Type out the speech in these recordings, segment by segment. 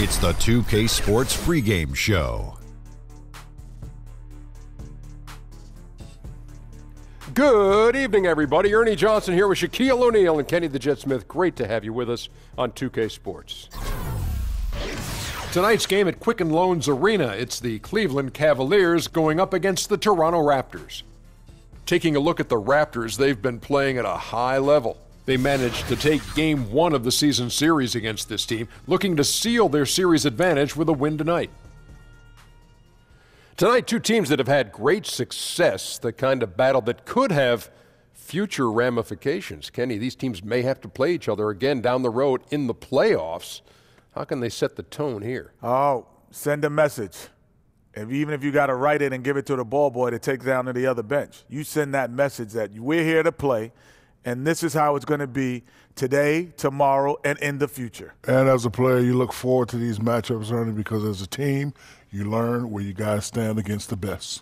It's the 2K Sports pregame show. Good evening, everybody. Ernie Johnson here with Shaquille O'Neal and Kenny the Jet Smith. Great to have you with us on 2K Sports. Tonight's game at Quicken Loans Arena. It's the Cleveland Cavaliers going up against the Toronto Raptors. Taking a look at the Raptors, they've been playing at a high level. They managed to take Game 1 of the season series against this team, looking to seal their series advantage with a win tonight. Tonight, two teams that have had great success, the kind of battle that could have future ramifications. Kenny, these teams may have to play each other again down the road in the playoffs. How can they set the tone here? Oh, send a message. Even if you got to write it and give it to the ball boy to take down to the other bench, you send that message that we're here to play, and this is how it's going to be today, tomorrow, and in the future. And as a player, you look forward to these matchups, Ernie, because as a team, you learn where you guys stand against the best.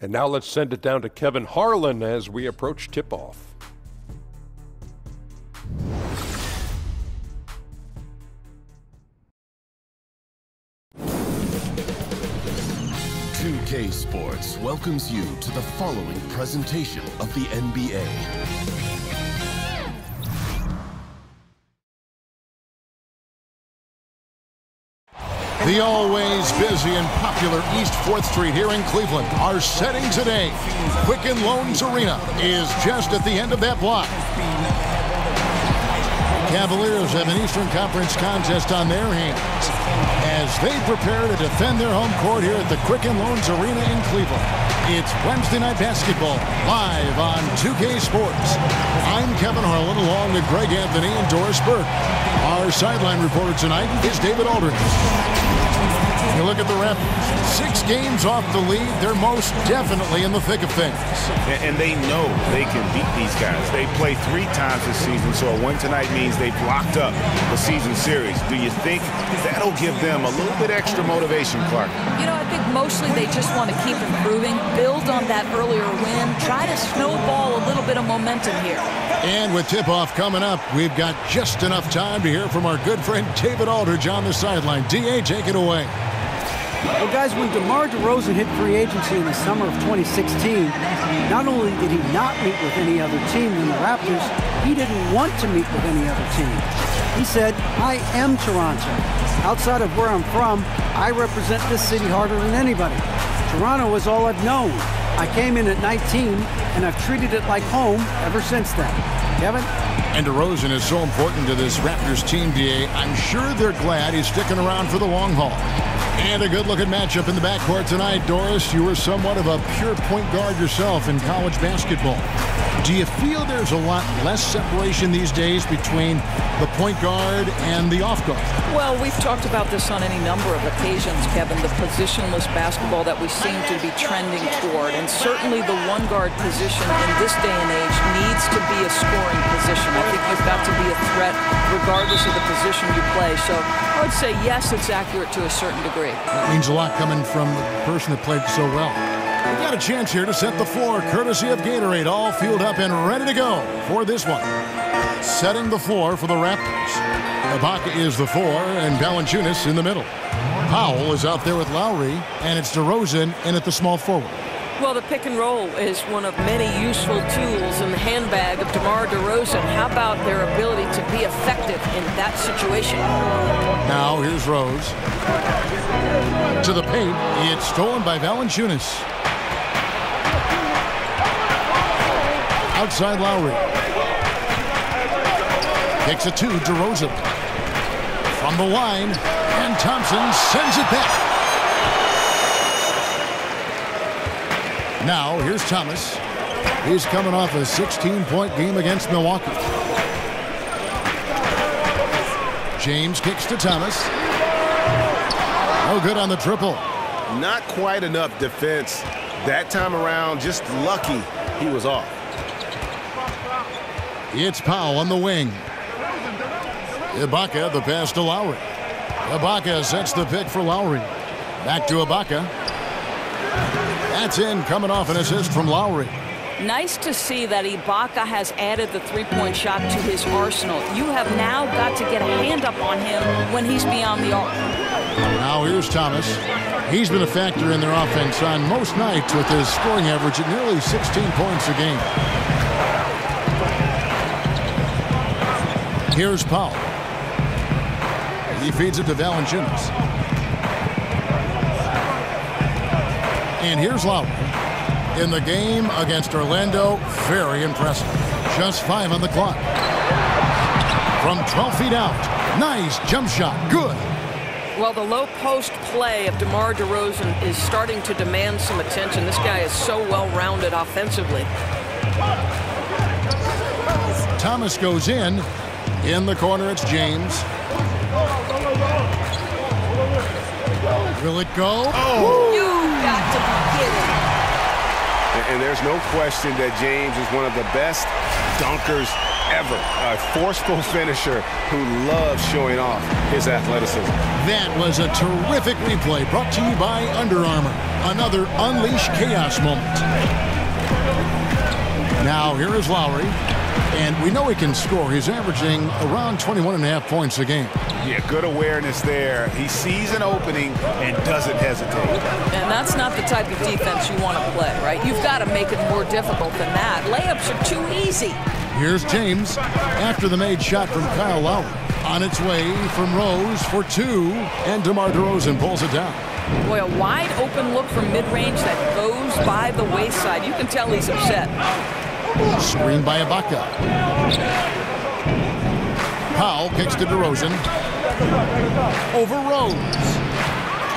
And now let's send it down to Kevin Harlan as we approach tip-off. K Sports welcomes you to the following presentation of the NBA. The always busy and popular East 4th Street here in Cleveland are setting today. Quicken Loans Arena is just at the end of that block. Cavaliers have an Eastern Conference contest on their hands as they prepare to defend their home court here at the Quicken Loans Arena in Cleveland. It's Wednesday Night Basketball, live on 2K Sports. I'm Kevin Harlan, along with Greg Anthony and Doris Burke. Our sideline reporter tonight is David Aldridge. You look at the Raptors, 6 games off the lead. They're most definitely in the thick of things. And they know they can beat these guys. They played 3 times this season, so a win tonight means they've locked up the season series. Do you think that'll give them a little bit extra motivation, Clark? You know, I think mostly they just want to keep improving, build on that earlier win, try to snowball a little bit of momentum here. And with tip-off coming up, we've got just enough time to hear from our good friend David Aldridge on the sideline. D.A., take it away. Well, guys, when DeMar DeRozan hit free agency in the summer of 2016, not only did he not meet with any other team than the Raptors, he didn't want to meet with any other team. He said, I am Toronto. Outside of where I'm from, I represent this city harder than anybody. Toronto is all I've known. I came in at 19, and I've treated it like home ever since then. Kevin? And DeRozan is so important to this Raptors team, D.A. I'm sure they're glad he's sticking around for the long haul. And a good-looking matchup in the backcourt tonight. Doris, you were somewhat of a pure point guard yourself in college basketball. Do you feel there's a lot less separation these days between the point guard and the off guard? Well, we've talked about this on any number of occasions, Kevin, the positionless basketball that we seem to be trending toward. And certainly the one guard position in this day and age needs to be a scoring position. I think you've got to be a threat regardless of the position you play. So I would say, yes, it's accurate to a certain degree. That means a lot coming from the person that played so well. We've got a chance here to set the floor, courtesy of Gatorade, all fueled up and ready to go for this one. Setting the floor for the Raptors. Ibaka is the 4, and Valanciunas in the middle. Powell is out there with Lowry, and it's DeRozan in at the small forward. Well, the pick and roll is one of many useful tools in the handbag of DeMar DeRozan. How about their ability to be effective in that situation? Now here's Rose. To the paint. It's stolen by Valanciunas. Outside Lowry. Takes it to DeRozan. From the line, and Thompson sends it back. Now, here's Thomas. He's coming off a 16-point game against Milwaukee. James kicks to Thomas. No good on the triple. Not quite enough defense that time around. Just lucky he was off. It's Powell on the wing. Ibaka, the pass to Lowry. Ibaka sets the pick for Lowry. Back to Ibaka. That's in, coming off an assist from Lowry. Nice to see that Ibaka has added the three-point shot to his arsenal. You have now got to get a hand up on him when he's beyond the arc. Now here's Thomas. He's been a factor in their offense on most nights with his scoring average at nearly 16 points a game. Here's Powell. He feeds it to Valanciunas. And here's Lowry. In the game against Orlando, very impressive. Just 5 on the clock. From 12 feet out. Nice jump shot. Good. Well, the low post play of DeMar DeRozan is starting to demand some attention. This guy is so well-rounded offensively. Thomas goes in. In the corner, it's James. Will it go? Oh! You got to be kidding. And there's no question that James is one of the best dunkers ever. A forceful finisher who loves showing off his athleticism. That was a terrific replay brought to you by Under Armour. Another Unleash Chaos moment. Now here is Lowry. And we know he can score. He's averaging around 21.5 points a game. Yeah, good awareness there. He sees an opening and doesn't hesitate. And that's not the type of defense you want to play, right? You've got to make it more difficult than that. Layups are too easy. Here's James after the made shot from Kyle Lowry. On its way from Rose for 2, and DeMar DeRozan pulls it down. Boy, a wide open look from mid-range that goes by the wayside. You can tell he's upset. Screen by Ibaka. Powell kicks to DeRozan. Over Rose.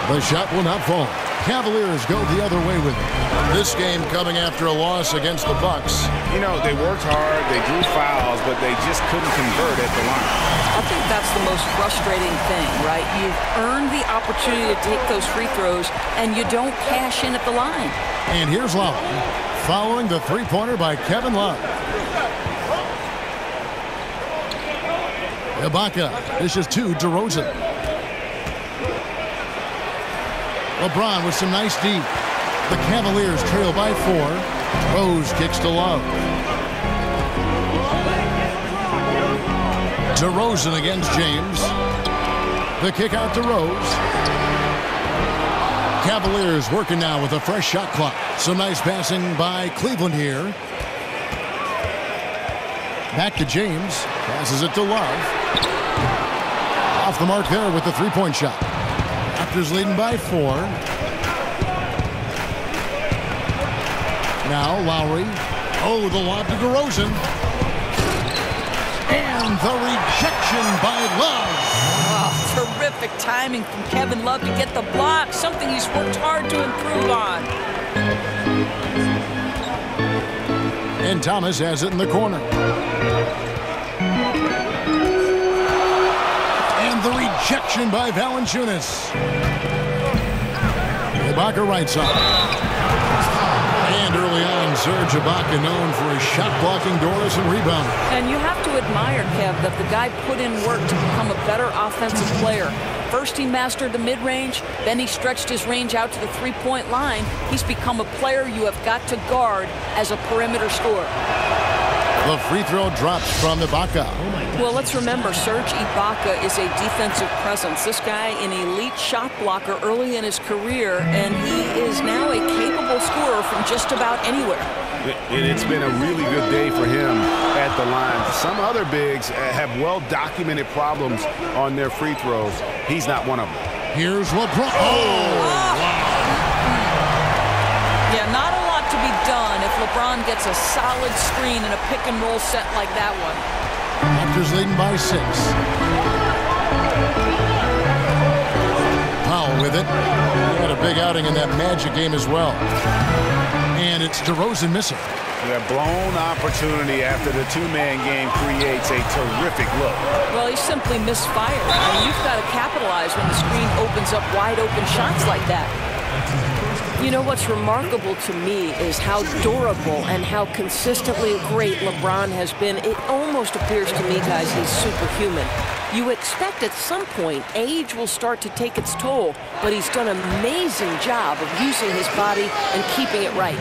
The shot will not fall. Cavaliers go the other way with it. This game coming after a loss against the Bucks. You know, they worked hard, they drew fouls, but they just couldn't convert at the line. I think that's the most frustrating thing, right? You've earned the opportunity to take those free throws, and you don't cash in at the line. And here's Lowry, following the three-pointer by Kevin Love. Ibaka dishes to DeRozan. LeBron with some nice deep. The Cavaliers trail by 4. Rose kicks to Love. DeRozan against James. The kick out to Rose. Cavaliers working now with a fresh shot clock. Some nice passing by Cleveland here. Back to James. Passes it to Love. Off the mark there with the three-point shot. Raptors leading by 4. Now Lowry. Oh, the lob to DeRozan. And the rejection by Love. Oh, terrific timing from Kevin Love to get the block, something he's worked hard to improve on. And Thomas has it in the corner. And the rejection by Valanciunas. Ibaka right side. And early on, Serge Ibaka known for his shot-blocking doors and rebounding. And you have to admire, Kev, that the guy put in work to become a better offensive player. First he mastered the mid-range, then he stretched his range out to the three-point line. He's become a player you have got to guard as a perimeter scorer. The free throw drops from Ibaka. Well, let's remember, Serge Ibaka is a defensive presence. This guy, an elite shot blocker early in his career, and he is now a capable scorer from just about anywhere. And it's been a really good day for him at the line. Some other bigs have well-documented problems on their free throws. He's not one of them. Here's LeBron. Wow. Yeah, not a lot to be done if LeBron gets a solid screen in a pick-and-roll set like that one. Raptors leading by 6. Powell with it. He had a big outing in that Magic game as well. And it's DeRozan missing. That blown opportunity after the two-man game creates a terrific look. Well, he simply misfired. I mean, you've got to capitalize when the screen opens up wide-open shots like that. You know what's remarkable to me is how durable and how consistently great LeBron has been. It almost appears to me, guys, he's superhuman. You expect at some point age will start to take its toll, but he's done an amazing job of using his body and keeping it right.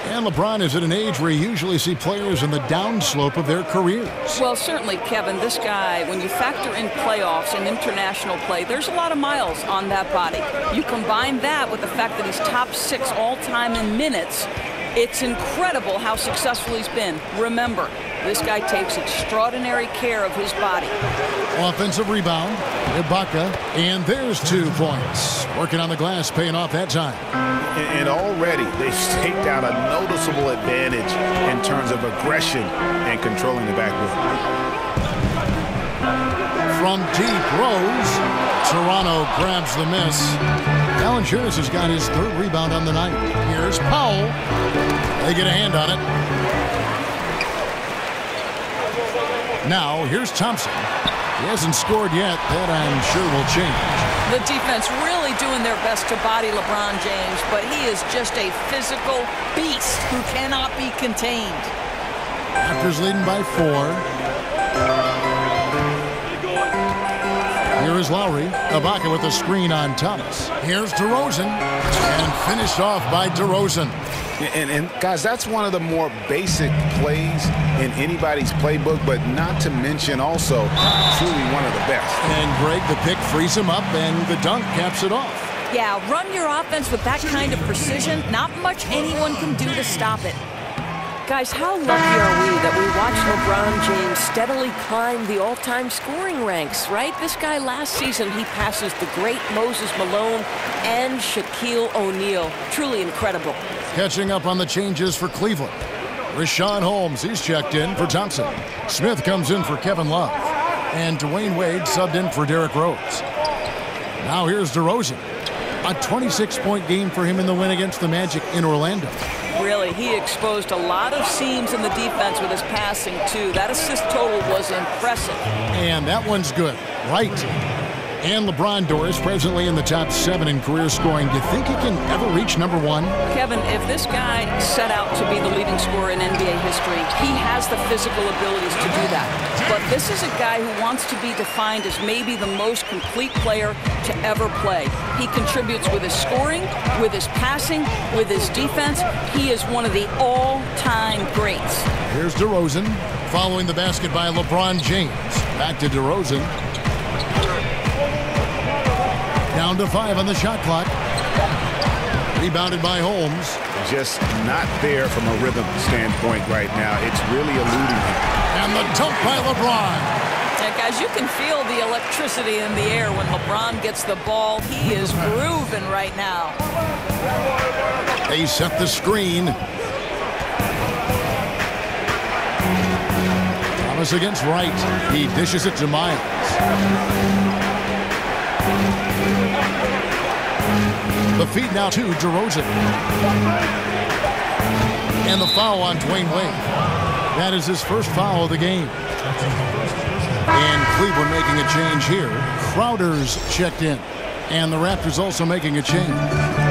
And LeBron is at an age where you usually see players in the downslope of their careers. Well, certainly, Kevin, this guy, when you factor in playoffs and international play, there's a lot of miles on that body. You combine that with the fact that he's top 6 all-time in minutes, it's incredible how successful he's been. Remember, this guy takes extraordinary care of his body. Offensive rebound, Ibaka, and there's 2 points. Working on the glass, paying off that time. And already they've staked out a noticeable advantage in terms of aggression and controlling the backboard. From deep, Rose. Toronto grabs the miss. Valanciunas has got his 3rd rebound on the night. Here's Powell. They get a hand on it. Now, here's Thompson. He hasn't scored yet. That, I'm sure, will change. The defense really doing their best to body LeBron James, but he is just a physical beast who cannot be contained. Raptors leading by 4. Here is Lowry. Ibaka with the screen on Thomas. Here's DeRozan. And finished off by DeRozan. And guys, that's one of the more basic plays in anybody's playbook, but not to mention also truly one of the best. And Greg, the pick frees him up, and the dunk caps it off. Yeah, run your offense with that kind of precision. Not much anyone can do to stop it. Guys, how lucky are we that we watched LeBron James steadily climb the all-time scoring ranks, right? This guy last season, he passes the great Moses Malone and Shaquille O'Neal. Truly incredible. Catching up on the changes for Cleveland. Rashawn Holmes, he's checked in for Thompson. Smith comes in for Kevin Love. And Dwayne Wade subbed in for Derrick Rose. Now here's DeRozan. A 26-point game for him in the win against the Magic in Orlando. Really, he exposed a lot of seams in the defense with his passing, too. That assist total was impressive. And that one's good. Right. And LeBron Doris presently in the top 7 in career scoring. Do you think he can ever reach number 1? Kevin, if this guy set out to be the leading scorer in NBA history, he has the physical abilities to do that. But this is a guy who wants to be defined as maybe the most complete player to ever play. He contributes with his scoring, with his passing, with his defense. He is one of the all-time greats. Here's DeRozan following the basket by LeBron James. Back to DeRozan. Down to 5 on the shot clock. Rebounded by Holmes. Just not there from a rhythm standpoint right now. It's really eluding him. And the dunk by LeBron. Yeah, guys, you can feel the electricity in the air when LeBron gets the ball. He is grooving right now. They set the screen. Thomas against Wright. He dishes it to Miles. The feed now to DeRozan. And the foul on Dwayne Wade. That is his first foul of the game. And Cleveland making a change here. Crowder's checked in. And the Raptors also making a change.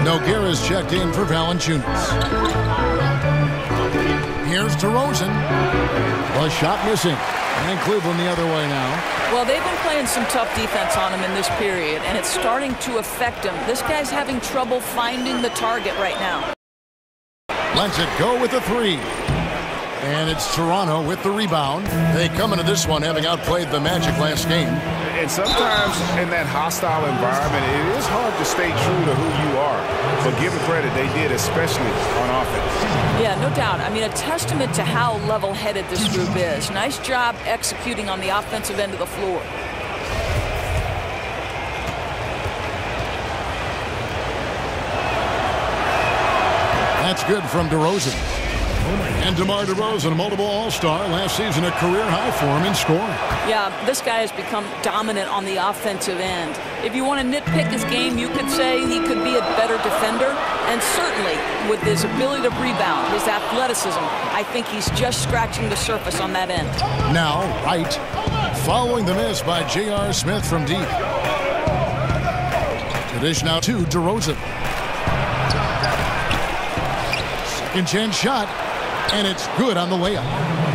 Nogueira's checked in for Valanciunas. Here's DeRozan. A shot missing. And Cleveland the other way now. Well, they've been playing some tough defense on him in this period, and it's starting to affect him. This guy's having trouble finding the target right now. Lets it go with the 3. And it's Toronto with the rebound. They come into this one having outplayed the Magic last game. And sometimes in that hostile environment, it is hard to stay true to who you are. But give them credit, they did, especially on offense. Yeah, no doubt. I mean, a testament to how level-headed this group is. Nice job executing on the offensive end of the floor. That's good from DeRozan. And DeMar DeRozan, a multiple All-Star, last season a career high for him in scoring. Yeah, this guy has become dominant on the offensive end. If you want to nitpick his game, you could say he could be a better defender. And certainly, with his ability to rebound, his athleticism, I think he's just scratching the surface on that end. Now, Wright, following the miss by J.R. Smith from deep. The dish now to DeRozan. Second chance shot. And it's good on the layup.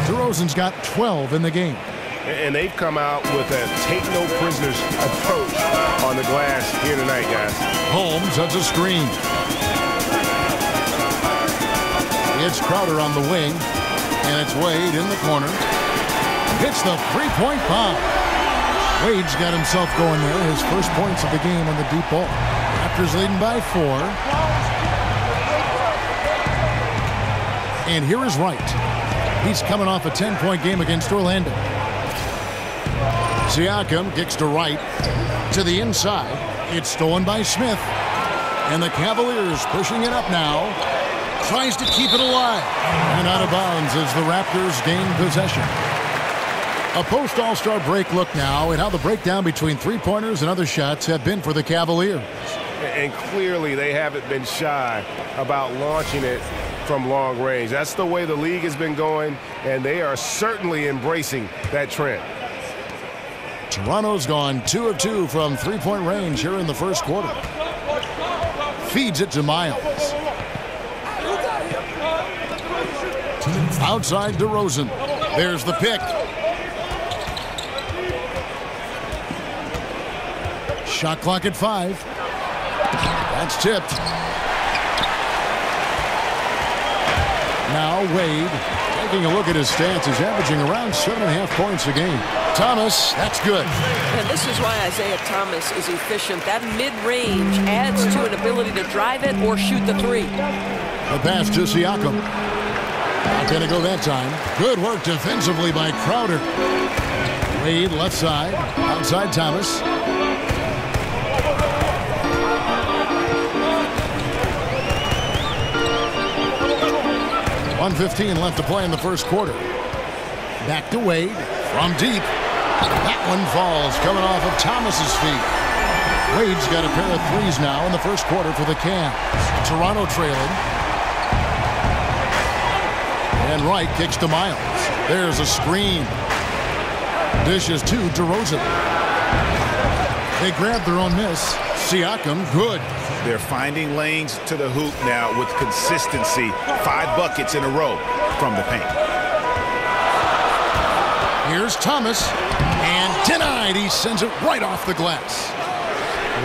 DeRozan's got 12 in the game. And they've come out with a take-no-prisoners approach on the glass here tonight, guys. Holmes has a screen. It's Crowder on the wing, and it's Wade in the corner. Hits the three-point bomb. Wade's got himself going there. His first points of the game on the deep ball. Raptors leading by 4. And here is Wright. He's coming off a 10-point game against Orlando. Siakam kicks to Wright. To the inside. It's stolen by Smith. And the Cavaliers pushing it up now. Tries to keep it alive. And out of bounds as the Raptors gain possession. A post-All-Star break look now at how the breakdown between three-pointers and other shots have been for the Cavaliers. And clearly they haven't been shy about launching it from long range. That's the way the league has been going, and they are certainly embracing that trend. Toronto's gone 2 of 2 from three-point range here in the first quarter. Feeds it to Miles. Outside DeRozan. There's the pick. Shot clock at 5. That's tipped. Now Wade, taking a look at his stats, is averaging around 7.5 points a game. Thomas, that's good. And this is why Isaiah Thomas is efficient. That mid-range adds to an ability to drive it or shoot the three. The pass to Siakam. Not going to go that time. Good work defensively by Crowder. Wade left side, outside Thomas. .115 left to play in the first quarter. Back to Wade from deep. That one falls, coming off of Thomas's feet. Wade's got a pair of threes now in the first quarter for the Cavs. Toronto trailing. And Wright kicks to Miles. There's a screen. Dishes to DeRozan. They grab their own miss. Siakam, good. They're finding lanes to the hoop now with consistency. 5 buckets in a row from the paint. Here's Thomas. And denied. He sends it right off the glass.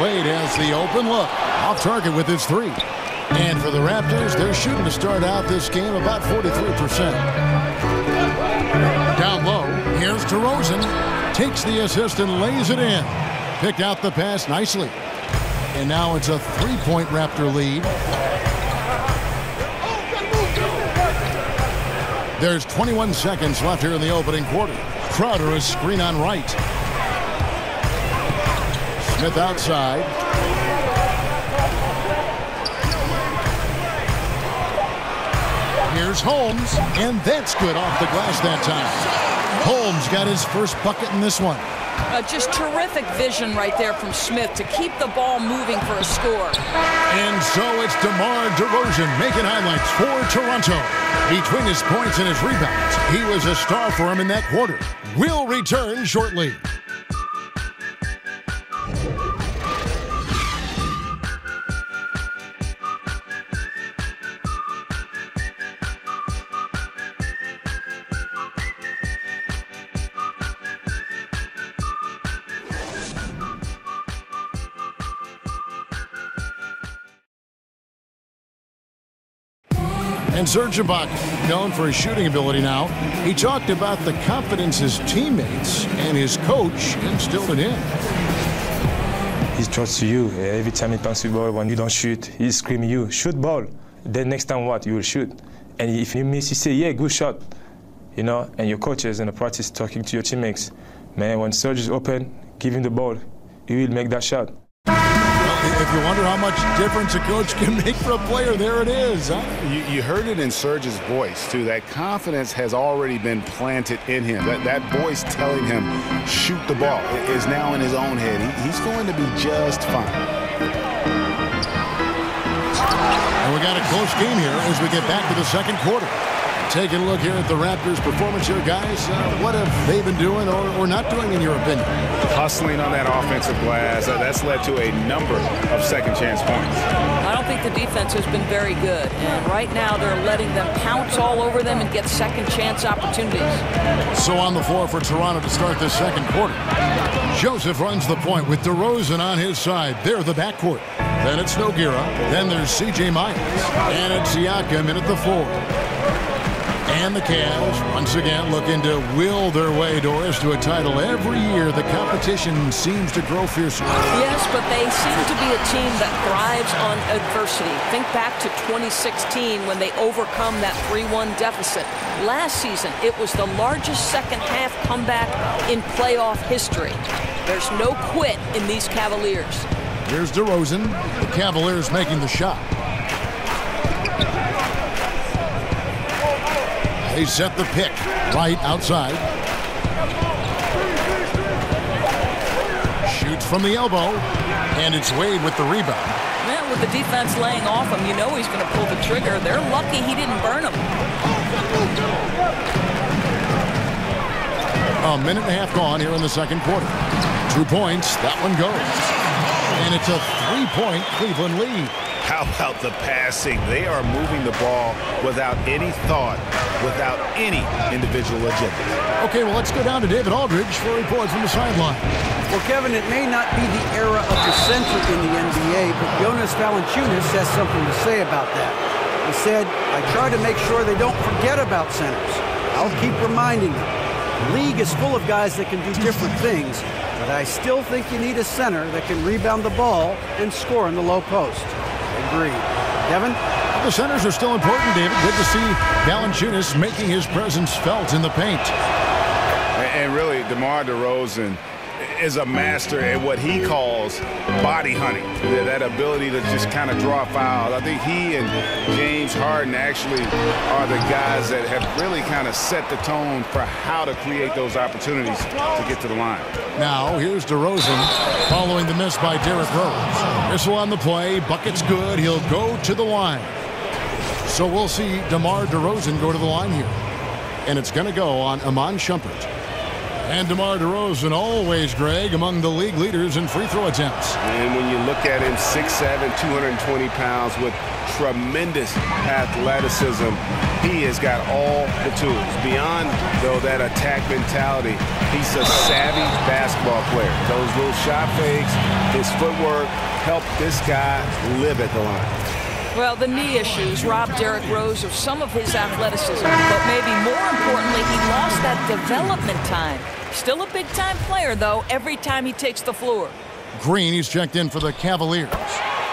Wade has the open look. Off target with his 3. And for the Raptors, they're shooting to start out this game about 43%. Down low, here's DeRozan. Takes the assist and lays it in. Picked out the pass nicely. And now it's a 3-point Raptor lead. There's 21 seconds left here in the opening quarter. Crowder is screen on Wright. Smith outside. Here's Holmes, and that's good off the glass that time. Holmes got his first bucket in this one. Just terrific vision right there from Smith to keep the ball moving for a score. And so it's DeMar DeRozan making highlights for Toronto. Between his points and his rebounds, he was a star for him in that quarter. We'll return shortly. And Serge Ibaka, known for his shooting ability now, he talked about the confidence his teammates and his coach instilled in him. He trusts you. Every time he passes the ball, when you don't shoot, he's screaming you, shoot ball. Then next time what? You will shoot. And if you miss, you say, yeah, good shot. You know, and your coaches in the practice talking to your teammates. Man, when Serge is open, give him the ball. He will make that shot. If you wonder how much difference a coach can make for a player, there it is. Huh? You heard it in Serge's voice, too. That confidence has already been planted in him. That voice telling him, shoot the ball, is now in his own head. He's going to be just fine. And we got a close game here as we get back to the second quarter. Taking a look here at the Raptors' performance here, guys. What have they been doing or not doing, in your opinion? Hustling on that offensive glass. That's led to a number of second-chance points. I don't think the defense has been very good. And right now they're letting them pounce all over them and get second-chance opportunities. So on the floor for Toronto to start this second quarter. Joseph runs the point with DeRozan on his side. They're the backcourt. Then it's Nogueira. Then there's C.J. Myers. And it's Siakam in at the 4. And the Cavs, once again, looking to will their way, Doris, to a title. Every year, the competition seems to grow fiercer. Yes, but they seem to be a team that thrives on adversity. Think back to 2016 when they overcome that 3-1 deficit. Last season, it was the largest second-half comeback in playoff history. There's no quit in these Cavaliers. Here's DeRozan. The Cavaliers making the shot. They set the pick right outside. Shoots from the elbow, and it's Wade with the rebound. Man, with the defense laying off him, you know he's going to pull the trigger. They're lucky he didn't burn him. A minute and a half gone here in the second quarter. 2 points, that one goes. And it's a 3-point Cleveland lead. How about the passing? They are moving the ball without any thought, without any individual agenda. Okay, well, let's go down to David Aldridge for a report from the sideline. Well, Kevin, it may not be the era of the century in the NBA, but Jonas Valanciunas has something to say about that. He said, I try to make sure they don't forget about centers. I'll keep reminding them. The league is full of guys that can do different things, but I still think you need a center that can rebound the ball and score in the low post. Agreed. Kevin? The centers are still important, David. Good to see Valanciunas making his presence felt in the paint. And really, DeMar DeRozan is a master at what he calls body hunting. That ability to just kind of draw fouls. I think he and James Harden actually are the guys that have really kind of set the tone for how to create those opportunities to get to the line. Now, here's DeRozan following the miss by Derrick Rose. Whistle on the play. Bucket's good. He'll go to the line. So we'll see DeMar DeRozan go to the line here. And it's going to go on Iman Shumpert. And DeMar DeRozan, always, Greg, among the league leaders in free throw attempts. And when you look at him, 6'7", 220 pounds with tremendous athleticism, he has got all the tools. Beyond, though, that attack mentality, he's a savvy basketball player. Those little shot fakes, his footwork help this guy live at the line. Well, the knee issues robbed Derrick Rose of some of his athleticism, but maybe more importantly, he lost that development time. Still a big-time player, though, every time he takes the floor. Green, he's checked in for the Cavaliers.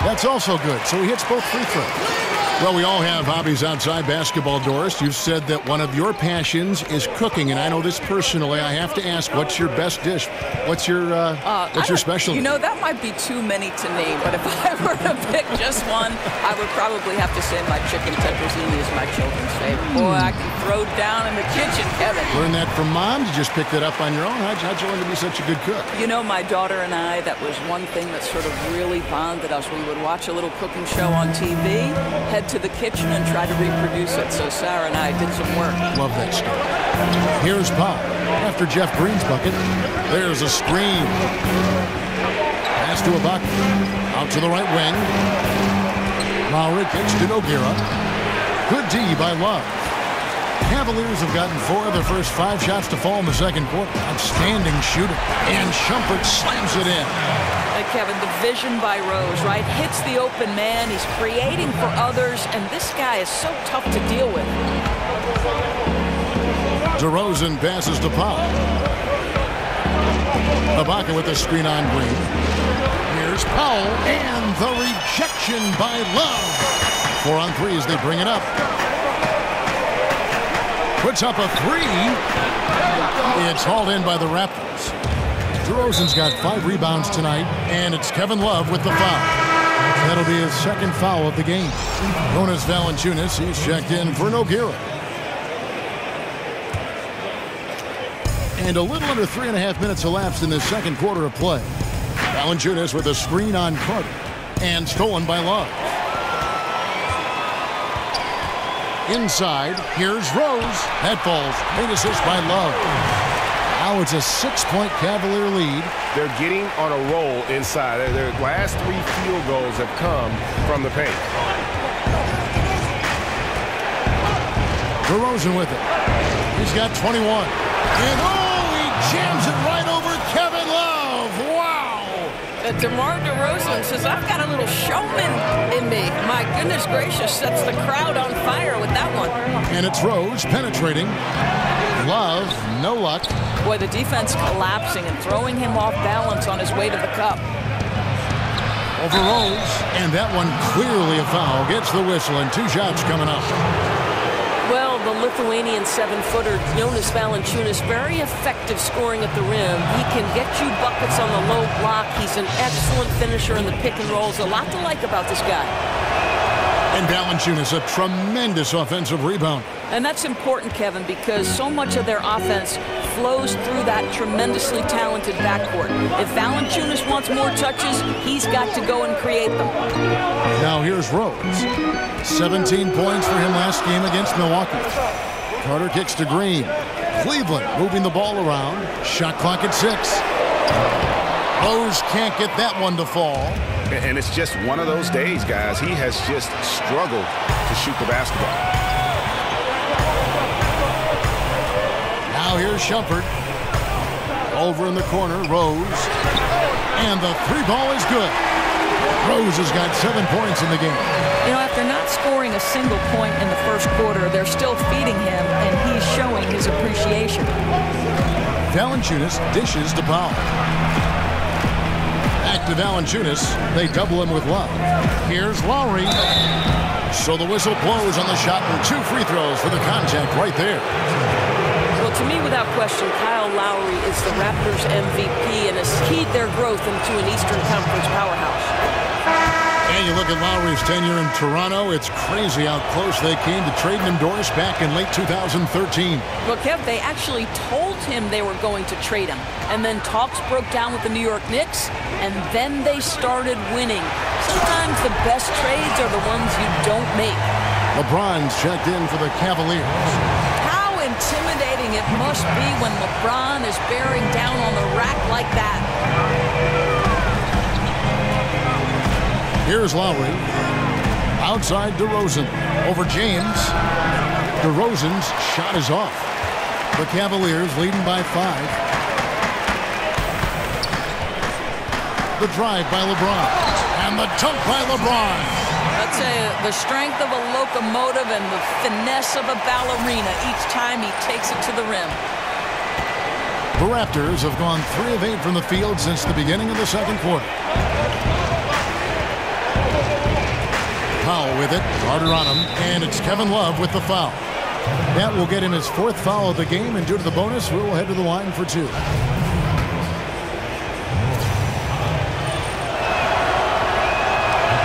That's also good, so he hits both free throws. Well, we all have hobbies outside basketball, Doris. You've said that one of your passions is cooking, and I know this personally. I have to ask, what's your best dish? What's your specialty? You know, that might be too many to name, but if I were to pick just one, I would probably have to say my chicken tetrazzini is my children's favorite. Boy, I can throw down in the kitchen, Kevin. Learn that from Mom? You just picked it up on your own? How'd you learn to be such a good cook? You know, my daughter and I, that was one thing that sort of really bonded us. We would watch a little cooking show on TV, head to the kitchen and try to reproduce it. So Sarah and I did some work. Love that stuff. Here's Pop. After Jeff Green's bucket, there's a screen. Pass to Ibaka. Out to the right wing. Lowry kicks to Nogueira. Good D by Love. Cavaliers have gotten 4 of their first 5 shots to fall in the second quarter. Outstanding shooting. And Shumpert slams it in. Kevin, the vision by Rose, right? Hits the open man. He's creating for others, and this guy is so tough to deal with. DeRozan passes to Pop. Ibaka with the screen on Green. Here's Powell, and the rejection by Love. 4 on 3 as they bring it up. Puts up a 3. It's hauled in by the Raptors. DeRozan's got 5 rebounds tonight, and it's Kevin Love with the foul. That'll be his second foul of the game. Jonas Valanciunas, he's checked in for Nogueira. And a little under 3.5 minutes elapsed in the second quarter of play. Valanciunas with a screen on Carter, and stolen by Love. Inside, here's Rose. That falls. Made assist by Love. Now it's a 6-point Cavalier lead. They're getting on a roll inside. Their last 3 field goals have come from the paint. DeRozan with it. He's got 21. And he jams it right over Kevin Love. Wow! DeMar DeRozan says, I've got a little showman in me. My goodness gracious, sets the crowd on fire with that one. And it's Rose penetrating. Love, no luck. Boy, the defense collapsing and throwing him off balance on his way to the cup. Over Rose, and that one clearly a foul. Gets the whistle, and 2 shots coming up. Well, the Lithuanian 7-footer, Jonas Valanciunas, very effective scoring at the rim. He can get you buckets on the low block. He's an excellent finisher in the pick and rolls. A lot to like about this guy. And Valanciunas, a tremendous offensive rebound. And that's important, Kevin, because so much of their offense flows through that tremendously talented backcourt. If Valanciunas wants more touches, he's got to go and create them. Now here's Rose. 17 points for him last game against Milwaukee. Carter kicks to Green. Cleveland moving the ball around. Shot clock at 6. Rose can't get that one to fall. And it's just one of those days, guys. He has just struggled to shoot the basketball. Now here's Shumpert. Over in the corner, Rose. And the 3-ball is good. Rose has got 7 points in the game. You know, after not scoring a single point in the first quarter, they're still feeding him, and he's showing his appreciation. Valanciunas dishes to Powell. Back to Valanciunas. They double him with Love. Here's Lowry. So the whistle blows on the shot, and 2 free throws for the contact right there. Well, to me, without question, Kyle Lowry is the Raptors MVP and has keyed their growth into an Eastern Conference powerhouse. And you look at Lowry's tenure in Toronto, it's crazy how close they came to trading him Doris back in late 2013. Well, Kev, they actually told him they were going to trade him. And then talks broke down with the New York Knicks, and then they started winning. Sometimes the best trades are the ones you don't make. LeBron's checked in for the Cavaliers. How intimidating it must be when LeBron is bearing down on the rack like that. Here's Lowry. Outside DeRozan. Over James. DeRozan's shot is off. The Cavaliers leading by 5. The drive by LeBron. And the dunk by LeBron. I'd say the strength of a locomotive and the finesse of a ballerina each time he takes it to the rim. The Raptors have gone 3 of 8 from the field since the beginning of the second quarter. Powell with it, Carter on him, and it's Kevin Love with the foul. That will get him his 4th foul of the game, and due to the bonus, we'll head to the line for 2.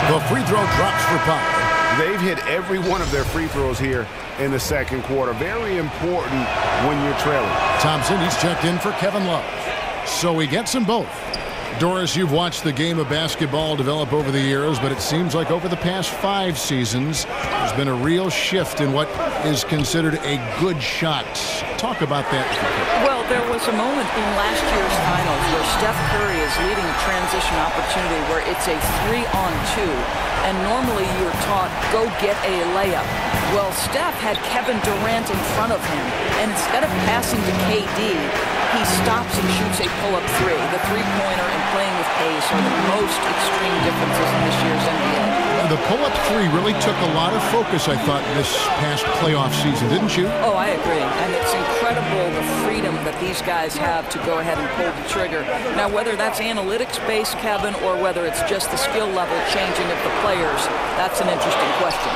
The free throw drops for Powell. They've hit every one of their free throws here in the second quarter. Very important when you're trailing. Thompson, he's checked in for Kevin Love. So he gets them both. Doris, you've watched the game of basketball develop over the years, but it seems like over the past 5 seasons, there's been a real shift in what is considered a good shot. Talk about that. Well, there was a moment in last year's finals where Steph Curry is leading a transition opportunity where it's a 3-on-2, and normally you're taught, go get a layup. Well, Steph had Kevin Durant in front of him, and instead of passing to KD, he stops and shoots a pull-up 3. The three-pointer and playing with pace are the most extreme differences in this year's NBA. The pull-up 3 really took a lot of focus, I thought, this past playoff season, didn't you? Oh, I agree. And it's incredible the freedom that these guys have to go ahead and pull the trigger. Now, whether that's analytics-based, Kevin, or whether it's just the skill level changing of the players, that's an interesting question.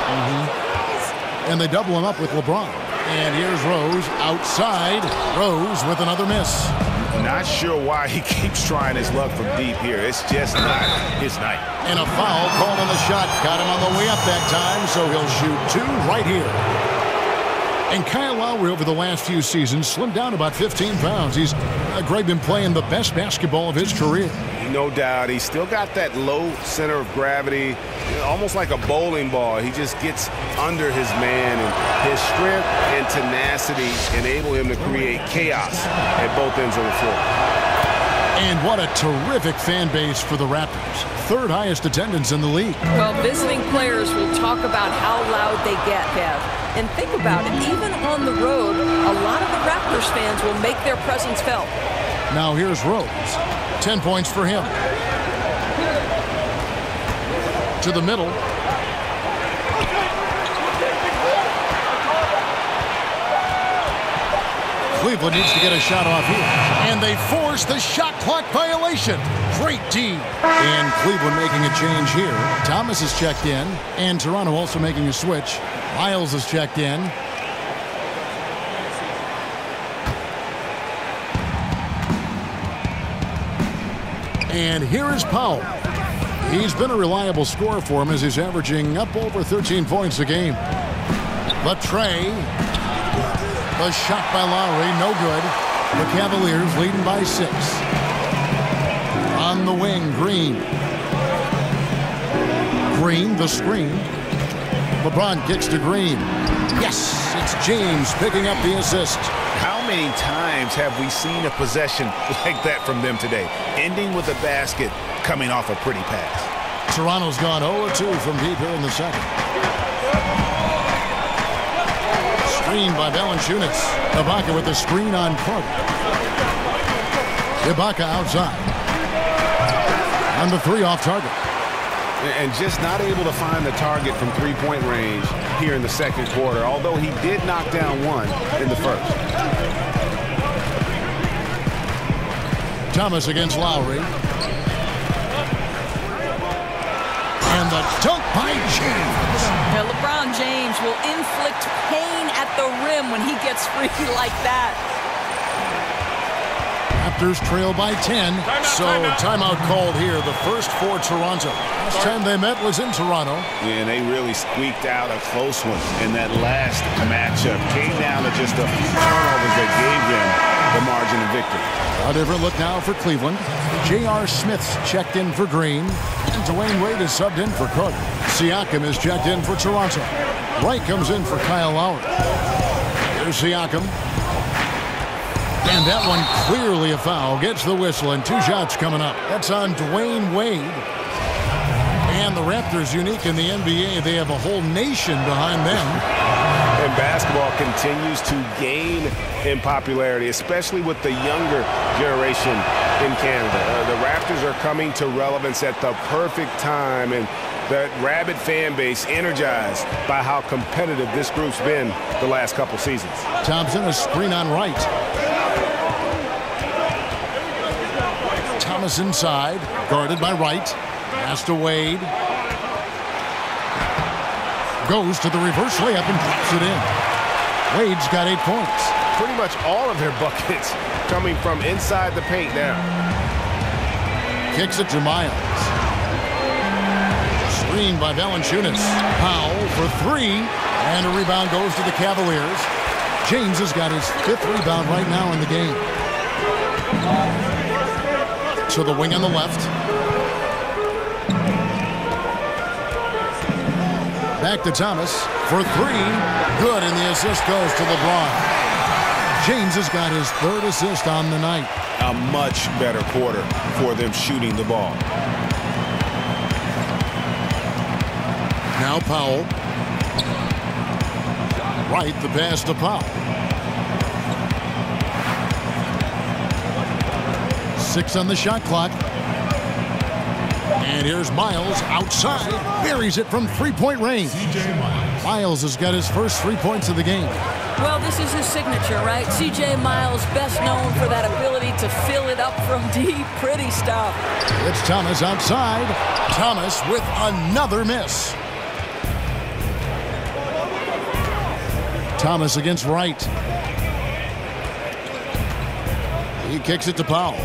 And they double him up with LeBron. And here's Rose outside. Rose with another miss. Not sure why he keeps trying his luck from deep here. It's just not his night. And a foul called on the shot. Got him on the way up that time, so he'll shoot 2 right here. And Kyle Lowry over the last few seasons slimmed down about 15 pounds. He's, Greg, been playing the best basketball of his career. No doubt. He's still got that low center of gravity, almost like a bowling ball. He just gets under his man, and his strength and tenacity enable him to create chaos at both ends of the floor. And what a terrific fan base for the Raptors. 3rd highest attendance in the league. Well, visiting players will talk about how loud they get, Kev. And think about it, even on the road, a lot of the Raptors fans will make their presence felt. Now here's Rose. 10 points for him. To the middle. Cleveland needs to get a shot off here. And they force the shot clock violation. Great D. And Cleveland making a change here. Thomas is checked in. And Toronto also making a switch. Miles is checked in. And here is Powell. He's been a reliable scorer for him as he's averaging up over 13 points a game. Latrey. The shot by Lowry, no good. The Cavaliers leading by 6. On the wing, Green. Green, the screen. LeBron kicks to Green. Yes, it's James picking up the assist. How many times have we seen a possession like that from them today? Ending with a basket, coming off a pretty pass. Toronto's gone 0-2 from deep here in the second. Screen by Valanciunas. Ibaka with the screen on Cook. Ibaka outside. On the 3 off target. And just not able to find the target from three-point range here in the second quarter, although he did knock down one in the first. Thomas against Lowry. And the dunk by James. Yeah, LeBron James will inflict pain at the rim when he gets free like that. Raptors trail by 10. Timeout called here, the first for Toronto. Last time they met was in Toronto. Yeah, and they really squeaked out a close one in that last matchup. Came down to just a few turnovers that gave them the margin of victory. A different look now for Cleveland. J.R. Smith's checked in for Green. And Dwayne Wade is subbed in for Cook. Siakam is checked in for Toronto. Wright comes in for Kyle Lowry. Here's Siakam. And that one clearly a foul. Gets the whistle and 2 shots coming up. That's on Dwayne Wade. And the Raptors, unique in the NBA, they have a whole nation behind them. And basketball continues to gain in popularity, especially with the younger generation in Canada. The Raptors are coming to relevance at the perfect time, and the rabid fan base energized by how competitive this group's been the last couple seasons. Thompson, a screen on Wright. Thomas inside, guarded by Wright. Pass to Wade. Goes to the reverse layup and drops it in. Wade's got 8 points. Pretty much all of their buckets coming from inside the paint now. Kicks it to Miles. Screen by Valanciunas. Powell for 3. And a rebound goes to the Cavaliers. James has got his 5th rebound right now in the game. To the wing on the left. Back to Thomas for 3. Good, and the assist goes to LeBron. James has got his 3rd assist on the night. A much better quarter for them shooting the ball. Now Powell. Right, the pass to Powell. 6 on the shot clock. And here's Miles outside. Buries it from 3-point range. Miles has got his first 3 points of the game. Well, this is his signature, right? C.J. Miles, best known for that ability to fill it up from deep. Pretty stuff. It's Thomas outside. Thomas with another miss. Thomas against Wright. He kicks it to Powell.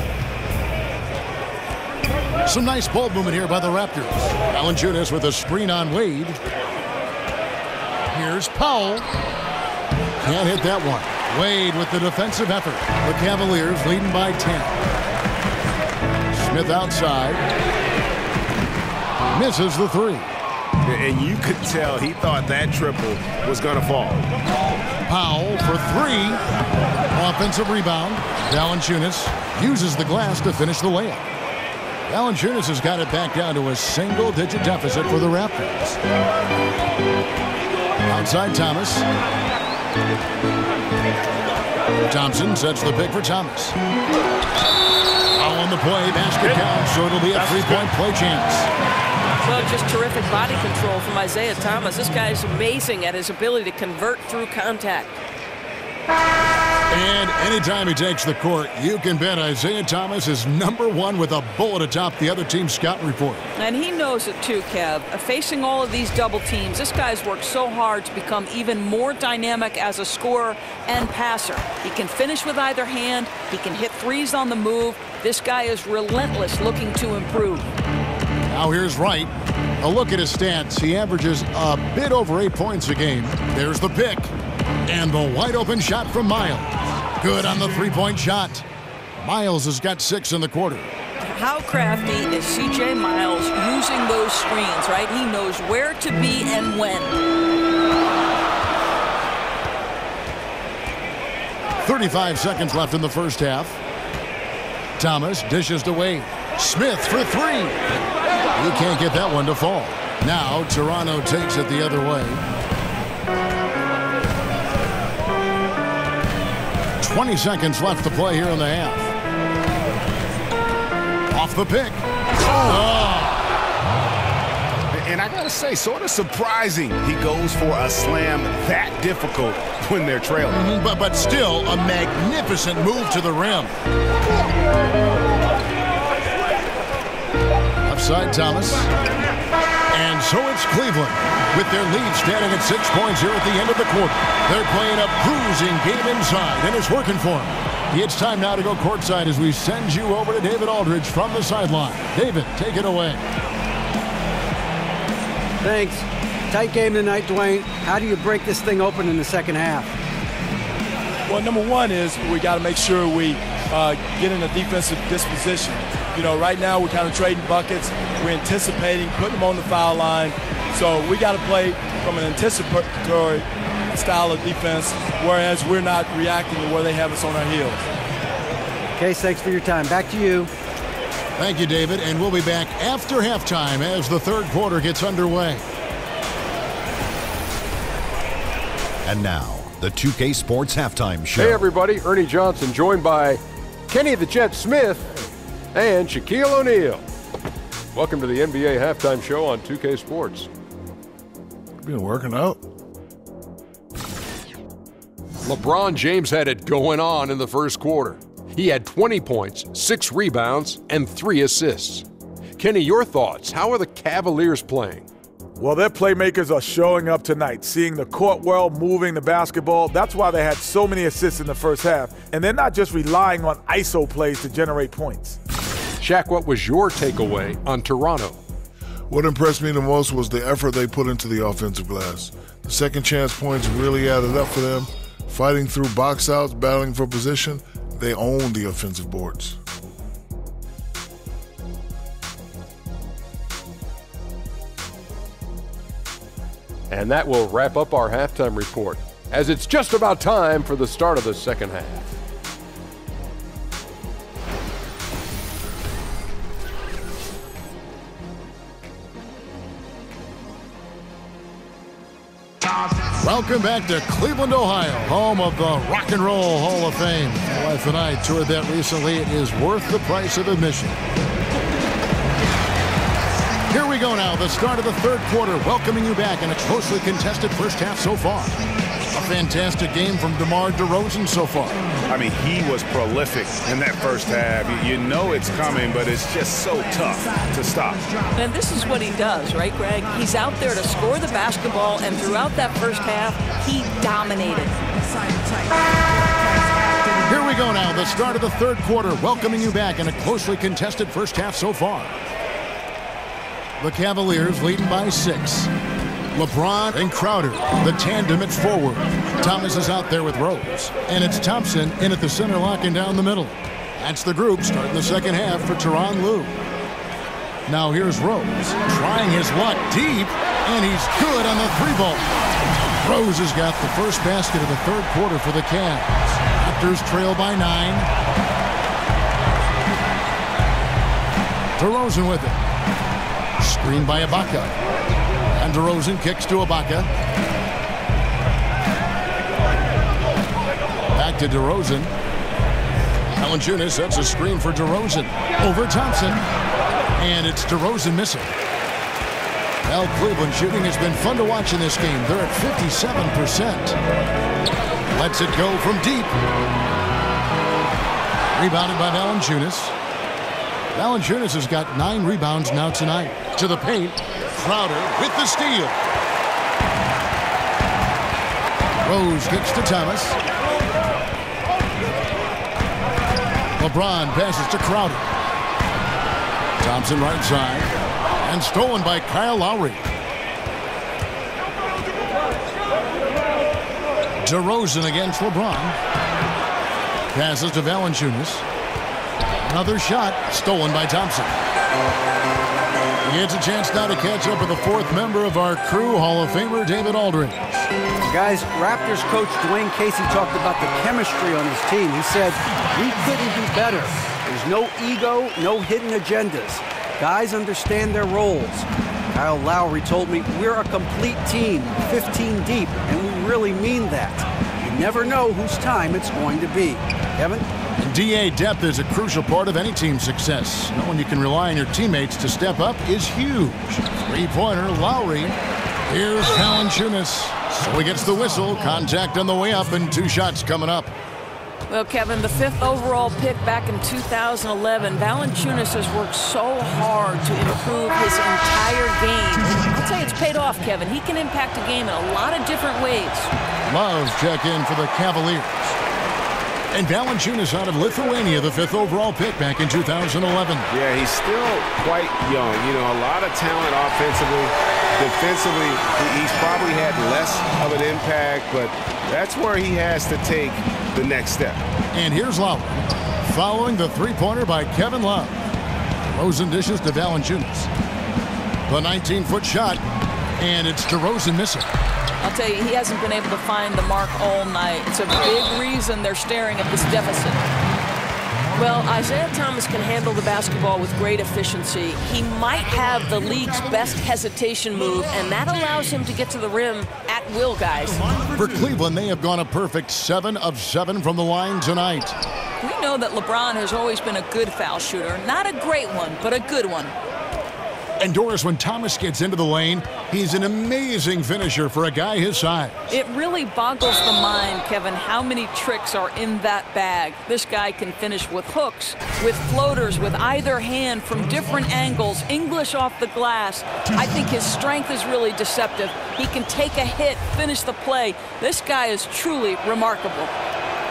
Some nice ball movement here by the Raptors. Valanciunas with a screen on Wade. Here's Powell. Can't hit that one. Wade with the defensive effort. The Cavaliers leading by 10. Smith outside. Misses the 3. And you could tell he thought that triple was going to fall. Powell for 3. Offensive rebound. Valanciunas uses the glass to finish the layup. Valanciunas has got it back down to a single-digit deficit for the Raptors. Outside Thomas. Thompson sets the pick for Thomas. Foul on the play, basket count, so it'll be a 3-point play chance. Well, just terrific body control from Isaiah Thomas. This guy is amazing at his ability to convert through contact. And anytime he takes the court, you can bet Isaiah Thomas is #1 with a bullet atop the other team's scouting report. And he knows it too, Kev. Facing all of these double teams, this guy's worked so hard to become even more dynamic as a scorer and passer. He can finish with either hand. He can hit threes on the move. This guy is relentless looking to improve. Now here's Wright. A look at his stats. He averages a bit over 8 points a game. There's the pick. And the wide open shot from Miles. Good on the three-point shot. Miles has got 6 in the quarter. How crafty is C.J. Miles using those screens, right? He knows where to be and when. 35 seconds left in the first half. Thomas dishes to Wade. Smith for 3. He can't get that one to fall. Now Toronto takes it the other way. 20 seconds left to play here in the half. Off the pick. Oh. And I gotta say, sort of surprising he goes for a slam that difficult when they're trailing. But still a magnificent move to the rim. Upside Thomas. And so it's Cleveland with their lead standing at 6 points here at the end of the quarter. They're playing a bruising game inside, and it's working for them. It's time now to go courtside as we send you over to David Aldridge from the sideline. David, take it away. Thanks. Tight game tonight, Dwayne. How do you break this thing open in the second half? Well, number one is we got to make sure we get in a defensive disposition. You know, right now we're kind of trading buckets. We're anticipating, putting them on the foul line. So we got to play from an anticipatory style of defense, whereas we're not reacting to where they have us on our heels. Case, thanks for your time. Back to you. Thank you, David. And we'll be back after halftime as the third quarter gets underway. And now, the 2K Sports Halftime Show. Hey, everybody. Ernie Johnson joined by Kenny the Jet Smith and Shaquille O'Neal. Welcome to the NBA Halftime Show on 2K Sports. Been working out. LeBron James had it going on in the first quarter. He had 20 points, 6 rebounds, and 3 assists. Kenny, your thoughts? How are the Cavaliers playing? Well, their playmakers are showing up tonight, seeing the court well, moving the basketball. That's why they had so many assists in the first half. And they're not just relying on ISO plays to generate points. Shaq, what was your takeaway on Toronto? What impressed me the most was the effort they put into the offensive glass. The second chance points really added up for them. Fighting through box outs, battling for position, they owned the offensive boards. And that will wrap up our halftime report, as it's just about time for the start of the second half. Welcome back to Cleveland, Ohio, home of the Rock and Roll Hall of Fame. My wife and I toured that recently. It is worth the price of admission. Here we go now, the start of the third quarter, welcoming you back in a closely contested first half so far. A fantastic game from DeMar DeRozan so far. I mean, he was prolific in that first half. You know it's coming, but it's just so tough to stop. And this is what he does, right, Greg? He's out there to score the basketball, and throughout that first half, he dominated. Here we go now, the start of the third quarter, welcoming you back in a closely contested first half so far. The Cavaliers leading by 6. LeBron and Crowder, the tandem at forward. Thomas is out there with Rose. And it's Thompson in at the center, locking down the middle. That's the group starting the second half for Tyronn Lue. Now here's Rose, trying his luck deep, and he's good on the 3-ball. Rose has got the first basket of the third quarter for the Cavs. Raptors trail by 9. DeRozan with it. Screen by Ibaka. And DeRozan kicks to Ibaka. Back to DeRozan. Valanciunas sets a screen for DeRozan. Over Thompson. And it's DeRozan missing. Well, Cleveland shooting has been fun to watch in this game. They're at 57%. Lets it go from deep. Rebounded by Valanciunas. Valanciunas has got 9 rebounds now tonight. To the paint. Crowder with the steal. Rose kicks to Thomas. LeBron passes to Crowder. Thompson right side. And stolen by Kyle Lowry. DeRozan against LeBron. Passes to Valanciunas. Another shot stolen by Thompson. He gets a chance now to catch up with the 4th member of our crew, Hall of Famer David Aldridge. Guys, Raptors coach Dwayne Casey talked about the chemistry on his team. He said, we couldn't be better. There's no ego, no hidden agendas. Guys understand their roles. Kyle Lowry told me, we're a complete team, 15 deep, and we really mean that. You never know whose time it's going to be. Kevin? DA depth is a crucial part of any team's success. Knowing you can rely on your teammates to step up is huge. 3-pointer, Lowry. Here's Valanciunas. So he gets the whistle. Contact on the way up and 2 shots coming up. Well, Kevin, the 5th overall pick back in 2011, Valanciunas has worked so hard to improve his entire game. I'll tell you, it's paid off, Kevin. He can impact a game in a lot of different ways. Love check in for the Cavaliers. And Valanciunas out of Lithuania, the 5th overall pick back in 2011. Yeah, he's still quite young. You know, a lot of talent offensively. Defensively, he's probably had less of an impact, but that's where he has to take the next step. And here's Lowry, following the 3-pointer by Kevin Love. DeRozan dishes to Valanciunas. The 19-foot shot, and it's DeRozan missing. I'll tell you, he hasn't been able to find the mark all night. It's a big reason they're staring at this deficit. Well, Isaiah Thomas can handle the basketball with great efficiency. He might have the league's best hesitation move, and that allows him to get to the rim at will, guys. For Cleveland, they have gone a perfect 7 of 7 from the line tonight. We know that LeBron has always been a good foul shooter. Not a great one, but a good one. And Doris, when Thomas gets into the lane, he's an amazing finisher for a guy his size. It really boggles the mind, Kevin, how many tricks are in that bag. This guy can finish with hooks, with floaters, with either hand from different angles, English off the glass. I think his strength is really deceptive. He can take a hit, finish the play. This guy is truly remarkable.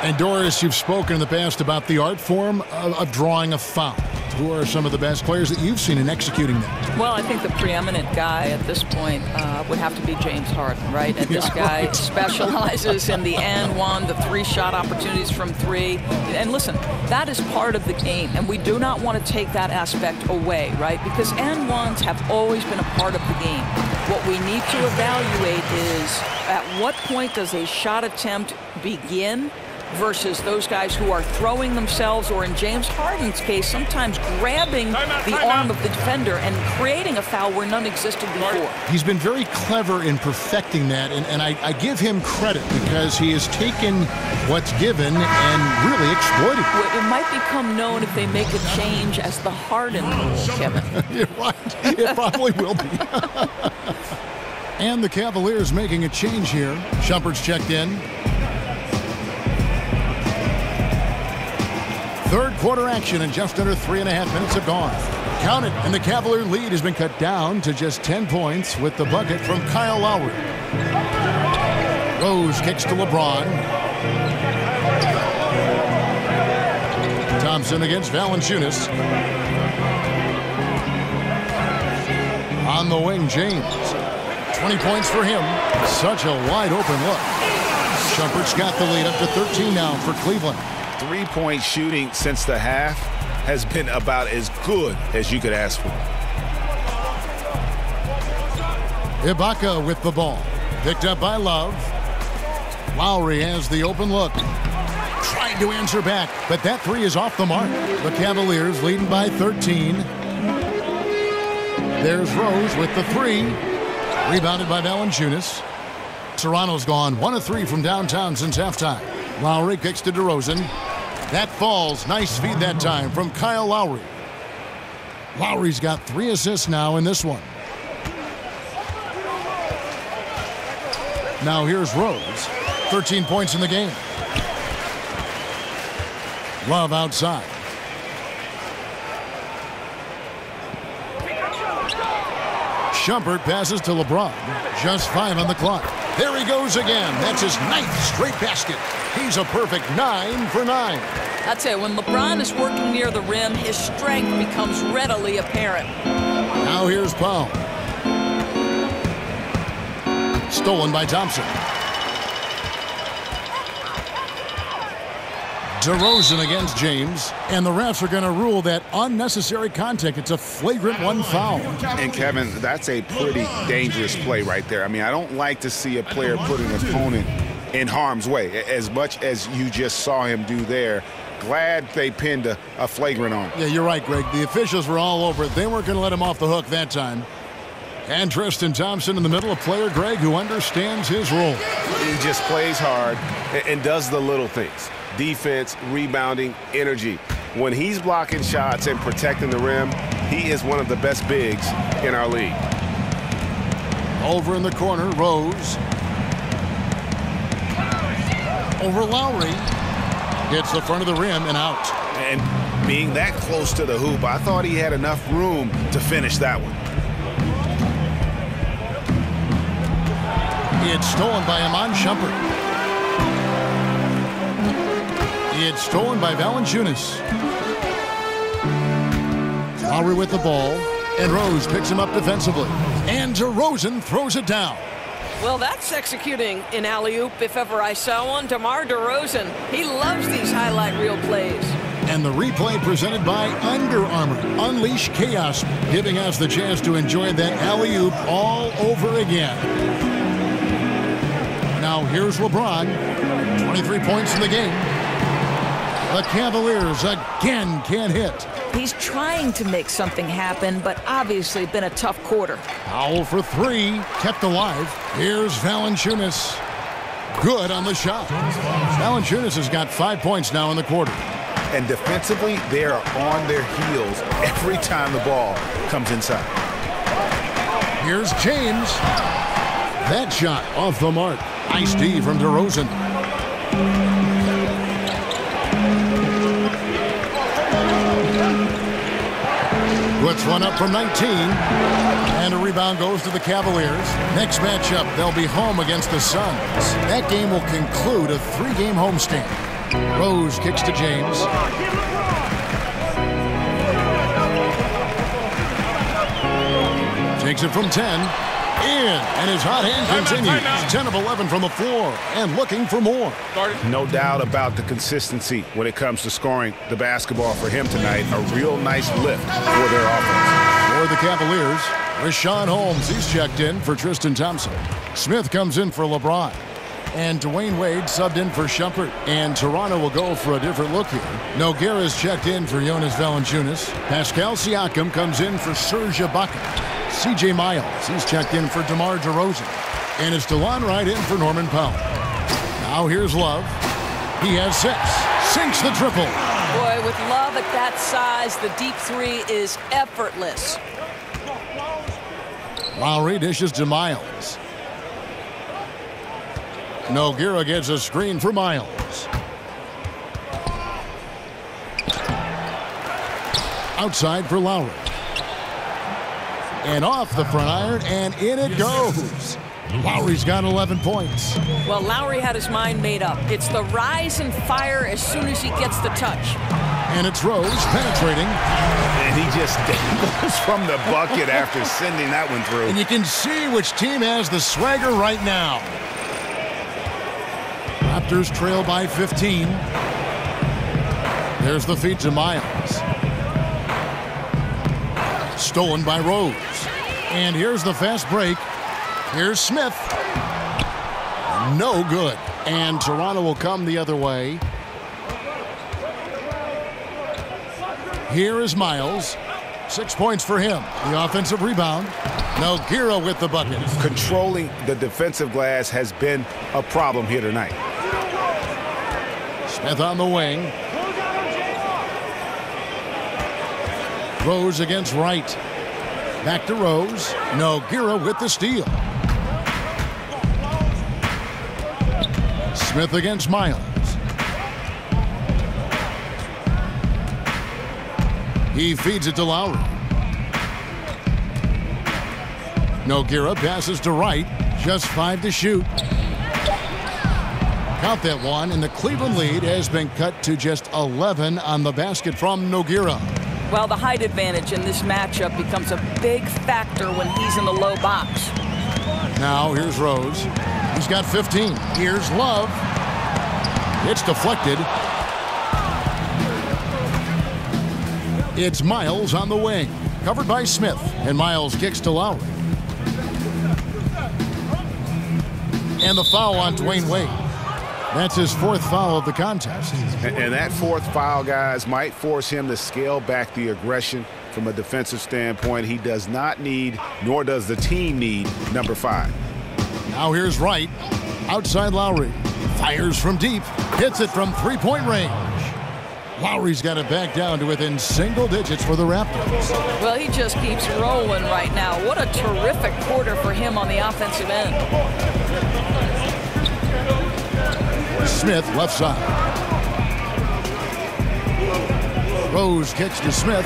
And Doris, you've spoken in the past about the art form of drawing a foul. Who are some of the best players that you've seen in executing that? Well, I think the preeminent guy at this point would have to be James Harden, right? And this guy specializes in the and one, the 3-shot opportunities from 3. And listen, that is part of the game, and we do not want to take that aspect away, right? Because and ones have always been a part of the game. What we need to evaluate is at what point does a shot attempt begin versus those guys who are throwing themselves, or in James Harden's case, sometimes grabbing the arm of the defender and creating a foul where none existed before. He's been very clever in perfecting that, and I give him credit because he has taken what's given and really exploited it. It might become known if they make a change as the Harden rule, Kevin. You're right. It probably will be. And the Cavaliers making a change here. Shumpert's checked in. Third quarter action, and just under 3.5 minutes have gone. Count it, and the Cavalier lead has been cut down to just 10 points with the bucket from Kyle Lowry. Rose kicks to LeBron. Thompson against Valanciunas. On the wing, James. 20 points for him. Such a wide open look. Shumpert's got the lead up to 13 now for Cleveland. 3-point shooting since the half has been about as good as you could ask for. Ibaka with the ball. Picked up by Love. Lowry has the open look. Trying to answer back, but that 3 is off the mark. The Cavaliers leading by 13. There's Rose with the 3. Rebounded by Valanciunas. Toronto's gone 1 of 3 from downtown since halftime. Lowry kicks to DeRozan. That falls. Nice feed that time from Kyle Lowry. Lowry's got 3 assists now in this one. Now here's Rose. 13 points in the game. Love outside. Shumpert passes to LeBron. Just 5 on the clock. There he goes again. That's his 9th straight basket. He's a perfect 9 for 9. I'd say when LeBron is working near the rim, his strength becomes readily apparent. Now here's Powell. Stolen by Thompson. DeRozan against James, and the refs are going to rule that unnecessary contact. It's a flagrant 1 foul. And Kevin, that's a pretty dangerous play right there. I mean, I don't like to see a player put an opponent in harm's way, as much as you just saw him do there. Glad they pinned a flagrant on him. Yeah, you're right, Greg. The officials were all over it. They weren't going to let him off the hook that time. And Tristan Thompson in the middle, a player, Greg, who understands his role. He just plays hard and does the little things. Defense, rebounding, energy. When he's blocking shots and protecting the rim, he is one of the best bigs in our league. Over in the corner, Rose. Over Lowry. Hits the front of the rim and out. And being that close to the hoop, I thought he had enough room to finish that one. It's stolen by Iman Shumpert. It's stolen by Valanciunas. Lowry with the ball, and Rose picks him up defensively. And DeRozan throws it down. Well, that's executing an alley-oop if ever I saw one. DeMar DeRozan, he loves these highlight reel plays. And the replay presented by Under Armour. Unleash chaos, giving us the chance to enjoy that alley-oop all over again. Now here's LeBron, 23 points in the game. The Cavaliers again can't hit. He's trying to make something happen, but obviously been a tough quarter. Powell for 3, kept alive. Here's Valanciunas. Good on the shot. Valanciunas has got 5 points now in the quarter. And defensively, they are on their heels every time the ball comes inside. Here's James. That shot off the mark. Nice D from DeRozan. Puts one up from 19. And a rebound goes to the Cavaliers. Next matchup, they'll be home against the Suns. That game will conclude a 3-game homestand. Rose kicks to James. Takes it from 10. In, and his hot hand continues. 10 of 11 from the floor, and looking for more. No doubt about the consistency when it comes to scoring the basketball for him tonight. A real nice lift for their offense. For the Cavaliers, Rashawn Holmes, he's checked in for Tristan Thompson. Smith comes in for LeBron. And Dwayne Wade subbed in for Shumpert. And Toronto will go for a different look here. Nogueira's checked in for Jonas Valanciunas. Pascal Siakam comes in for Serge Ibaka. C.J. Miles, he's checked in for DeMar DeRozan. And it's DeLon Wright in for Norman Powell. Now here's Love. He has 6. Sinks the triple. Boy, with Love at that size, the deep 3 is effortless. Lowry dishes to Miles. Nogueira gets a screen for Miles. Outside for Lowry. And off the front iron, and in it goes. Lowry's got 11 points. Well, Lowry had his mind made up. It's the rise and fire as soon as he gets the touch. And it's Rose penetrating. And he just goes from the bucket after sending that one through. And you can see which team has the swagger right now. Raptors trail by 15. There's the feed to Miles. Stolen by Rose. And here's the fast break. Here's Smith. No good. And Toronto will come the other way. Here is Miles. 6 points for him. The offensive rebound. Nogueira with the bucket. Controlling the defensive glass has been a problem here tonight. Smith on the wing. Rose against Wright. Back to Rose. Nogueira with the steal. Smith against Miles. He feeds it to Lowry. Nogueira passes to Wright. Just 5 to shoot. Count that one, and the Cleveland lead has been cut to just 11 on the basket from Nogueira. Well, the height advantage in this matchup becomes a big factor when he's in the low box. Now here's Rose. He's got 15. Here's Love. It's deflected. It's Miles on the wing. Covered by Smith. And Miles kicks to Lowry. And the foul on Dwayne Wade. That's his 4th foul of the contest. And that 4th foul, guys, might force him to scale back the aggression from a defensive standpoint. He does not need, nor does the team need, number 5. Now here's Wright. Outside Lowry. Fires from deep. Hits it from 3-point range. Lowry's got it back down to within single digits for the Raptors. Well, he just keeps rolling right now. What a terrific quarter for him on the offensive end. Smith left side. Rose kicks to Smith.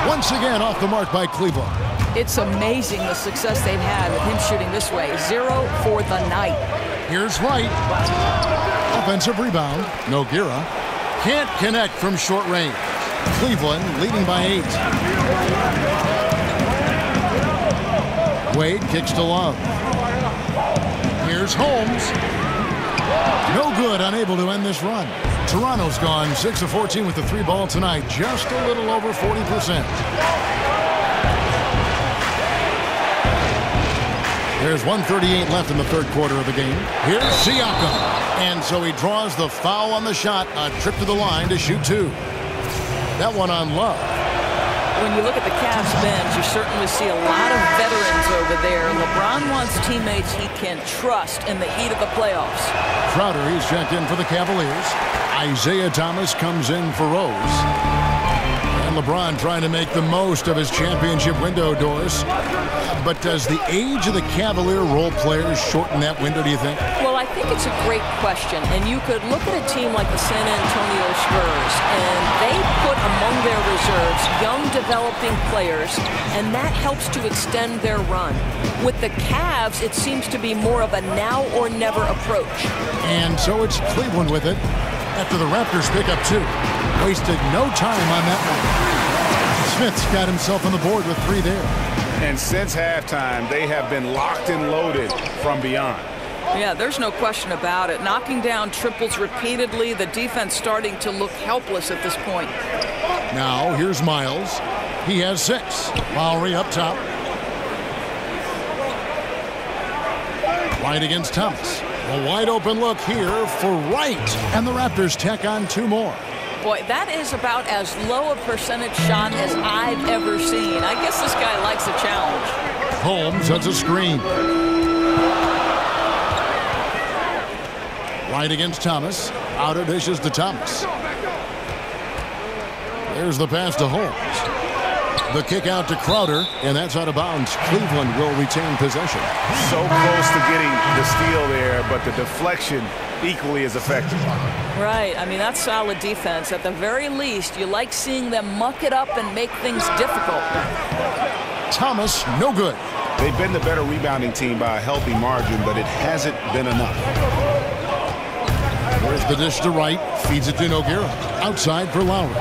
Once again off the mark by Cleveland. It's amazing the success they've had with him shooting this way. 0 for the night. Here's Wright. Offensive rebound. Nogueira can't connect from short range. Cleveland leading by 8. Wade kicks to Love. Here's Holmes. No good, unable to end this run. Toronto's gone 6 of 14 with the 3 ball tonight, just a little over 40%. There's 1:38 left in the 3rd quarter of the game. Here's Siakam. And so he draws the foul on the shot, a trip to the line to shoot 2. That one on Love. When you look at the Cavs bench, you certainly see a lot of veterans over there. LeBron wants teammates he can trust in the heat of the playoffs. Crowder, he's checked in for the Cavaliers. Isaiah Thomas comes in for Rose. And LeBron trying to make the most of his championship window, Doris. But does the age of the Cavalier role players shorten that window, do you think? Well, I think it's a great question. And you could look at a team like the San Antonio Spurs, and they put among their reserves young developing players, and that helps to extend their run. With the Cavs, it seems to be more of a now or never approach. And so it's Cleveland with it after the Raptors pick up 2. Wasted no time on that one. Smith's got himself on the board with 3 there. And since halftime, they have been locked and loaded from beyond. Yeah, there's no question about it. Knocking down triples repeatedly, the defense starting to look helpless at this point. Now, here's Miles. He has 6. Lowry up top. Wright against Thomas. A wide open look here for Wright. And the Raptors tack on 2 more. Boy, that is about as low a percentage shot as I've ever seen. I guess this guy likes a challenge. Holmes sets a screen. Wright against Thomas. Outer dishes to Thomas. There's the pass to Holmes. The kick out to Crowder, and that's out of bounds. Cleveland will retain possession. So close to getting the steal there, but the deflection equally as effective. Right. I mean, that's solid defense. At the very least, you like seeing them muck it up and make things difficult. Thomas, no good. They've been the better rebounding team by a healthy margin, but it hasn't been enough. There's the dish to Wright. Feeds it to Nogueira. Outside for Lowry.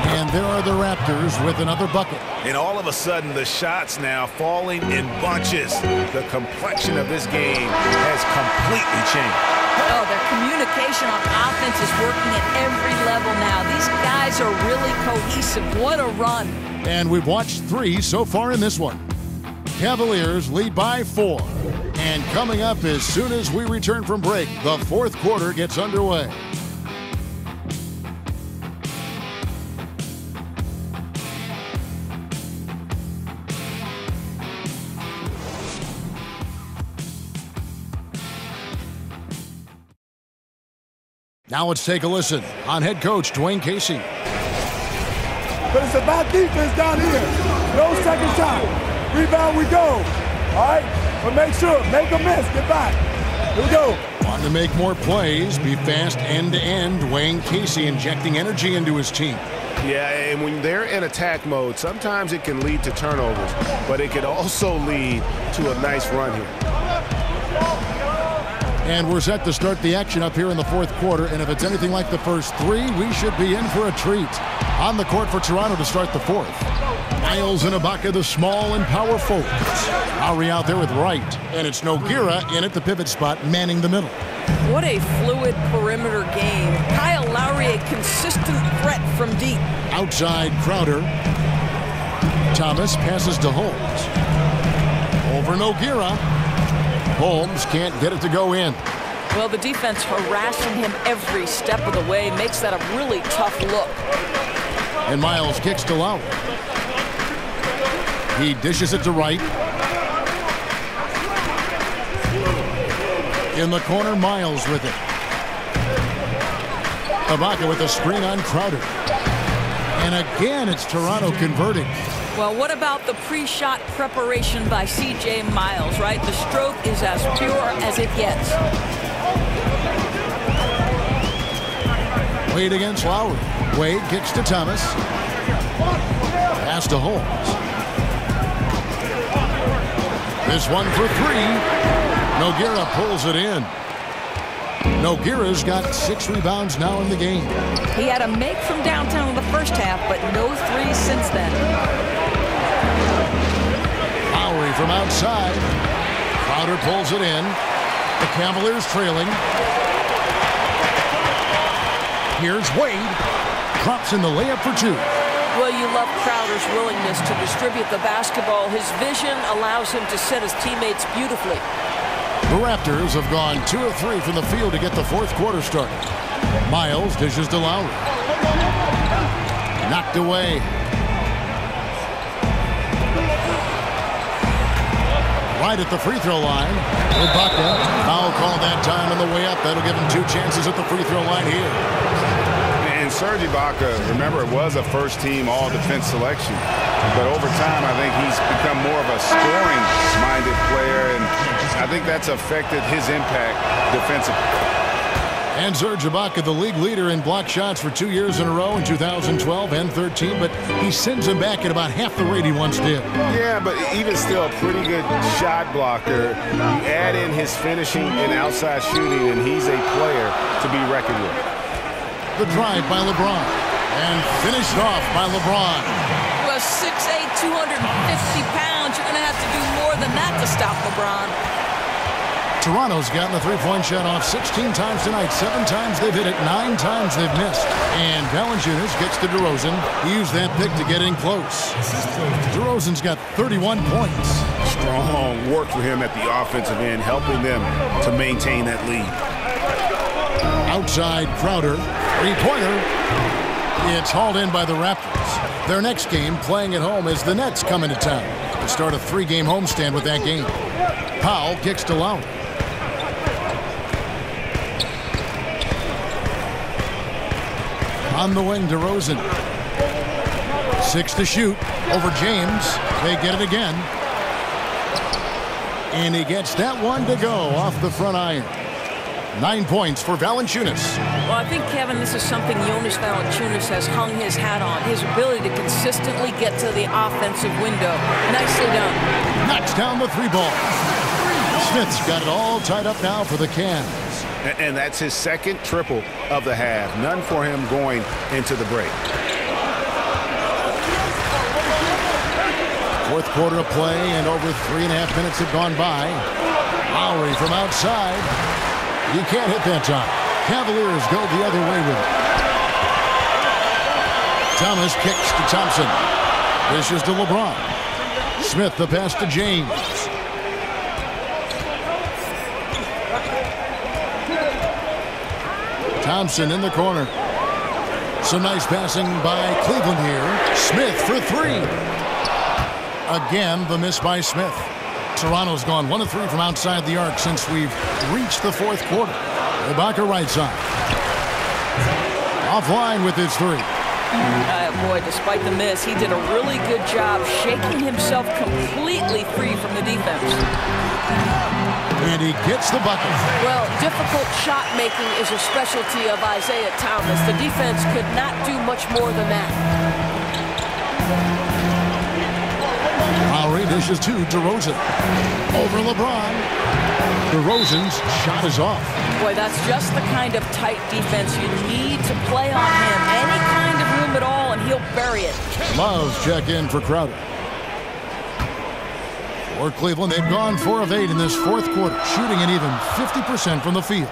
And there are the Raptors with another bucket. And all of a sudden, the shots now falling in bunches. The complexion of this game has completely changed. Oh, their communication on offense is working at every level now. These guys are really cohesive. What a run. And we've watched 3 so far in this one. Cavaliers lead by 4. And coming up as soon as we return from break, the 4th quarter gets underway. Now let's take a listen on head coach Dwayne Casey. But it's about defense down here. No second time. Rebound we go. All right? But make sure, make a miss, get back. Here we go. On to make more plays, be fast end-to-end. Wayne Casey injecting energy into his team. Yeah, and when they're in attack mode, sometimes it can lead to turnovers, but it can also lead to a nice run here. And we're set to start the action up here in the fourth quarter, and if it's anything like the first three, we should be in for a treat. On the court for Toronto to start the fourth. Miles and Ibaka, the small and power forwards. Lowry out there with Wright, and it's Nogueira in at the pivot spot, manning the middle. What a fluid perimeter game. Kyle Lowry, a consistent threat from deep. Outside Crowder. Thomas passes to Holmes. Over Nogueira. Holmes can't get it to go in. Well, the defense harassing him every step of the way makes that a really tough look. And Miles kicks to Lowry. He dishes it to Wright. In the corner, Miles with it. Ibaka with a screen on Crowder. And again, it's Toronto converting. Well, what about the pre-shot preparation by C.J. Miles, right? The stroke is as pure as it gets. Wade against Lowry. Wade kicks to Thomas. Pass to Holmes. This one for three. Nogueira pulls it in. Nogueira's got 6 rebounds now in the game. He had a make from downtown in the first half, but no threes since then. Lowry from outside. Crowder pulls it in. The Cavaliers trailing. Here's Wade. Drops in the layup for 2. Well, you love Crowder's willingness to distribute the basketball. His vision allows him to set his teammates beautifully. The Raptors have gone 2 of 3 from the field to get the fourth quarter started. Miles dishes to Lowry. Knocked away. Right at the free throw line. Ibaka. Foul called that time on the way up. That'll give him 2 chances at the free throw line here. And Serge Ibaka, remember, it was a first-team all-defense selection. But over time, I think he's become more of a scoring-minded player, and I think that's affected his impact defensively. And Serge Ibaka, the league leader in block shots for 2 years in a row in 2012 and 13, but he sends him back at about half the rate he once did. Yeah, but even still, a pretty good shot blocker. You add in his finishing and outside shooting, and he's a player to be reckoned with. The drive by LeBron, and finished off by LeBron. Well, 6'8", 250 pounds. You're going to have to do more than that to stop LeBron. Toronto's gotten the three-point shot off 16 times tonight. 7 times they've hit it, 9 times they've missed. And Valanciunas gets to DeRozan. He used that pick to get in close. DeRozan's got 31 points. Strong work for him at the offensive end, helping them to maintain that lead. Outside Crowder. Three-pointer. It's hauled in by the Raptors. Their next game, playing at home, is the Nets coming to town to start a 3-game homestand with that game. Powell kicks to Lowry. On the wing, DeRozan. 6 to shoot. Over James. They get it again. And he gets that one to go off the front iron. 9 points for Valanciunas. Well, I think, Kevin, this is something Jonas Valanciunas has hung his hat on. His ability to consistently get to the offensive window. Nicely done. Knocks down the 3-ball. Smith's got it all tied up now for the Cavs. And that's his second triple of the half. None for him going into the break. Fourth quarter of play, and over 3.5 minutes have gone by. Lowry from outside. You can't hit that time. Cavaliers go the other way with it. Thomas kicks to Thompson. Dishes to LeBron. Smith the pass to James. Thompson in the corner. Some nice passing by Cleveland here. Smith for 3. Again, the miss by Smith. Toronto's gone 1 of 3 from outside the arc since we've reached the fourth quarter. Ibaka right side. Offline with his 3. Boy, despite the miss, he did a really good job shaking himself completely free from the defense. And he gets the bucket. Well, difficult shot making is a specialty of Isaiah Thomas. The defense could not do much more than that. Lowry dishes to DeRozan. Over LeBron. DeRozan's shot is off. Boy, that's just the kind of tight defense you need to play on him. Any kind of room at all, and he'll bury it. Love's check in for Crowder. For Cleveland, they've gone 4 of 8 in this fourth quarter, shooting an even 50% from the field.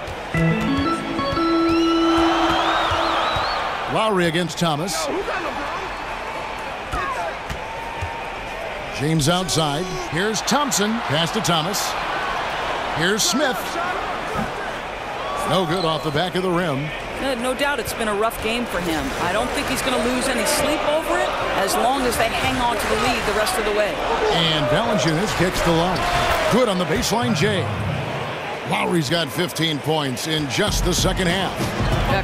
Lowry against Thomas. James outside. Here's Thompson. Pass to Thomas. Here's Smith. No good off the back of the rim. No doubt it's been a rough game for him. I don't think he's going to lose any sleep over it as long as they hang on to the lead the rest of the way. And Valanciunas kicks the line. Good on the baseline, Jay. Lowry's got 15 points in just the second half.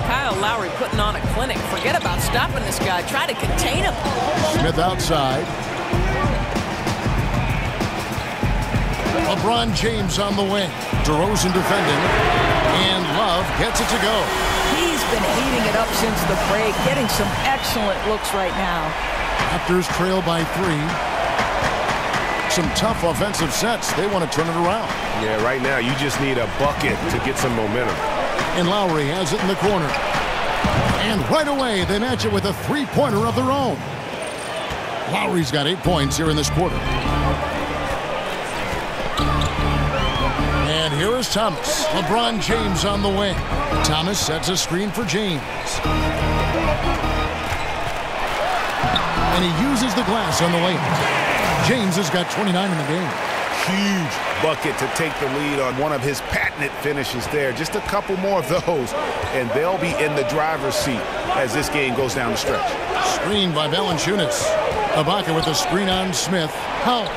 Kyle Lowry putting on a clinic. Forget about stopping this guy. Try to contain him. Smith outside. LeBron James on the wing. DeRozan defending. And Love gets it to go. He's been heating it up since the break, getting some excellent looks right now. Raptors trail by 3. Some tough offensive sets. They want to turn it around. Yeah, right now you just need a bucket to get some momentum. And Lowry has it in the corner. And right away they match it with a three-pointer of their own. Lowry's got 8 points here in this quarter. And here is Thomas. LeBron James on the wing. Thomas sets a screen for James. And he uses the glass on the layup. James has got 29 in the game. Huge bucket to take the lead on one of his patented finishes there. Just a couple more of those, and they'll be in the driver's seat as this game goes down the stretch. Screen by Valanciunas. Ibaka with a screen on Smith. How?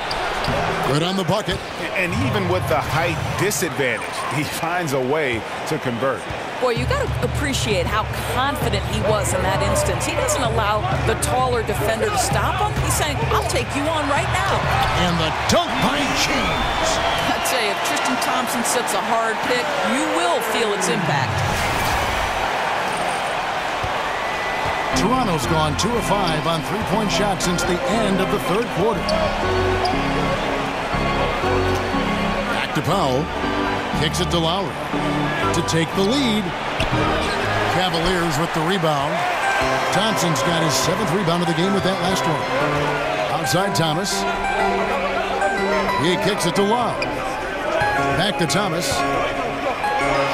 Good on the bucket. And even with the height disadvantage, he finds a way to convert. Boy, you got to appreciate how confident he was in that instance. He doesn't allow the taller defender to stop him. He's saying, I'll take you on right now. And the dunk by James. I'd say if Tristan Thompson sets a hard pick, you will feel its impact. Toronto's gone 2 of 5 on three-point shots since the end of the third quarter. Back to Powell. Kicks it to Lowry to take the lead. Cavaliers with the rebound. Thompson's got his 7th rebound of the game with that last one. Outside Thomas. He kicks it to Love. Back to Thomas.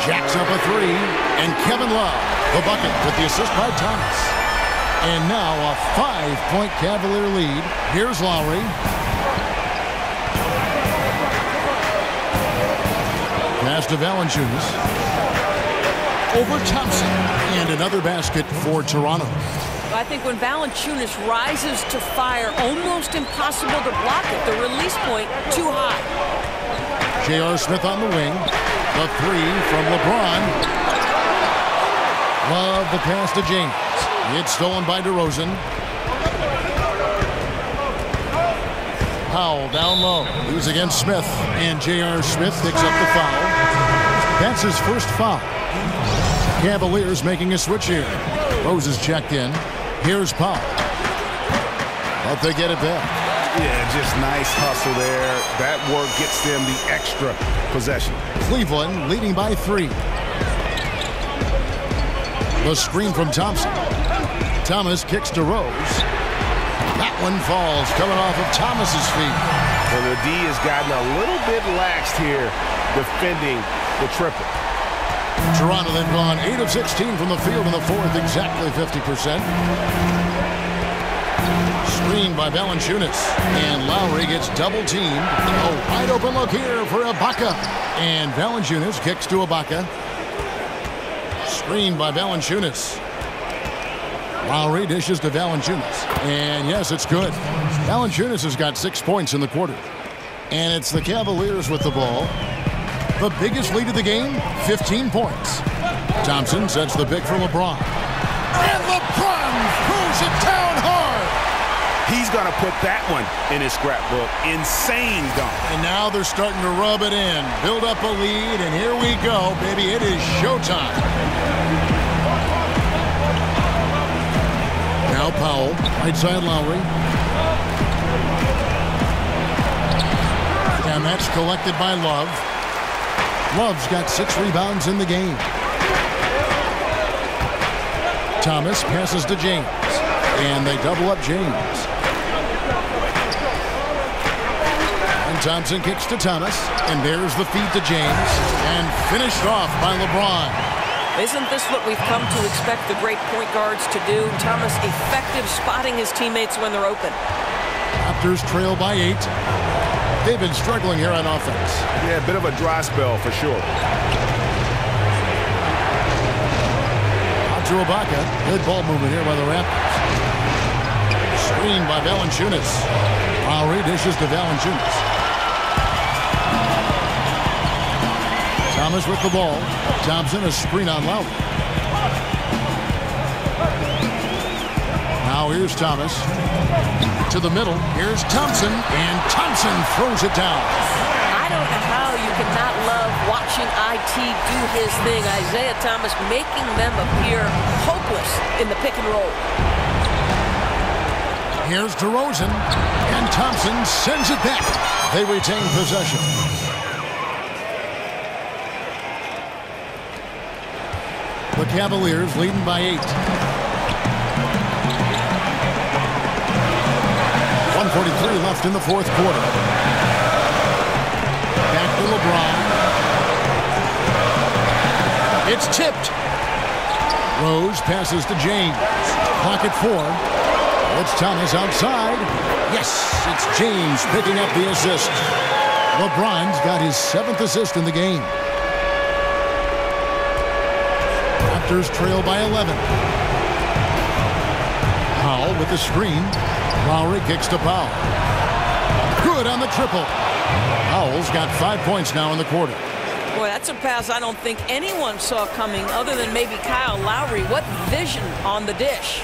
Jacks up a 3. And Kevin Love, the bucket with the assist by Thomas. And now a 5-point Cavalier lead. Here's Lowry. Pass to Valanciunas. Over Thompson. And another basket for Toronto. I think when Valanciunas rises to fire, almost impossible to block it. The release point too high. J.R. Smith on the wing. The 3 from LeBron. Love the pass to James. It's stolen by DeRozan. Powell down low. He's against Smith. And J.R. Smith picks up the foul. That's his first foul. Cavaliers making a switch here. Rose is checked in. Here's Powell. But they get it back. Yeah, just nice hustle there. That work gets them the extra possession. Cleveland leading by 3. The screen from Thompson. Thomas kicks to Rose. That one falls, coming off of Thomas's feet. And the D has gotten a little bit laxed here defending the triple. Toronto then gone 8 of 16 from the field in the fourth, exactly 50%. Screen by Valanciunas. And Lowry gets double-teamed. A wide open look here for Ibaka. And Valanciunas kicks to Ibaka. Screen by Valanciunas. Lowry dishes to Valanciunas. And yes, it's good. Valanciunas has got 6 points in the quarter. And it's the Cavaliers with the ball. The biggest lead of the game, 15 points. Thompson sets the pick for LeBron. And LeBron throws it down hard. He's he's going to put that one in his scrapbook. Insane dunk. And now they're starting to rub it in, build up a lead, and here we go, baby. It is showtime. Now Powell, right side Lowry. And that's collected by Love. Love's got 6 rebounds in the game. Thomas passes to James. And they double up James. And Thompson kicks to Thomas. And there's the feed to James. And finished off by LeBron. Isn't this what we've come to expect the great point guards to do? Thomas effective spotting his teammates when they're open. Raptors trail by 8. They've been struggling here on offense. Yeah, a bit of a dry spell for sure. To Ibaka. Good ball movement here by the Raptors. Screen by Valanciunas. Lowry dishes to Valanciunas. Thomas with the ball. Thompson a screen on Lowry. Now here's Thomas. To the middle. Here's Thompson. And Thompson throws it down. I don't know how you cannot love watching IT do his thing. Isaiah Thomas making them appear hopeless in the pick and roll. Here's DeRozan, and Thompson sends it back. They retain possession. The Cavaliers leading by 8. 1:43 left in the fourth quarter. Back to LeBron. It's tipped. Rose passes to James. Clock at 4. It's Thomas outside. Yes, it's James picking up the assist. LeBron's got his 7th assist in the game. Raptors trail by 11. Powell with the screen. Lowry kicks to Powell. Good on the triple. Powell's got 5 points now in the quarter. Boy, that's a pass I don't think anyone saw coming other than maybe Kyle Lowry. What vision on the dish.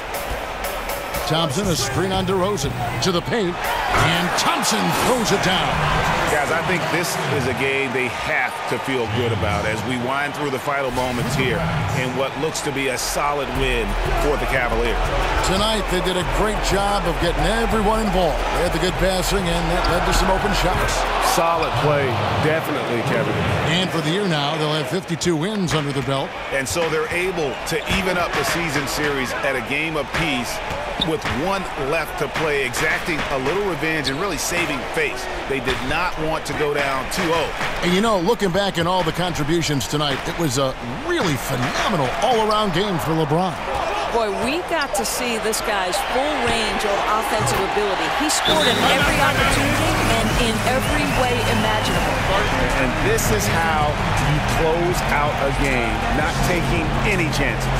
Thompson a screen on DeRozan to the paint, and Thompson throws it down. Guys, I think this is a game they have to feel good about as we wind through the final moments here in what looks to be a solid win for the Cavaliers. Tonight, they did a great job of getting everyone involved. They had the good passing, and that led to some open shots. Solid play, definitely, Kevin. And for the year now, they'll have 52 wins under their belt. And so they're able to even up the season series at a game apiece with one left to play, exacting a little revenge and really saving face. They did not want to go down 2-0. And you know, looking back at all the contributions tonight, it was a really phenomenal all-around game for LeBron. Boy, we got to see this guy's full range of offensive ability. He scored in every opportunity and in every way imaginable. And this is how you close out a game, not taking any chances.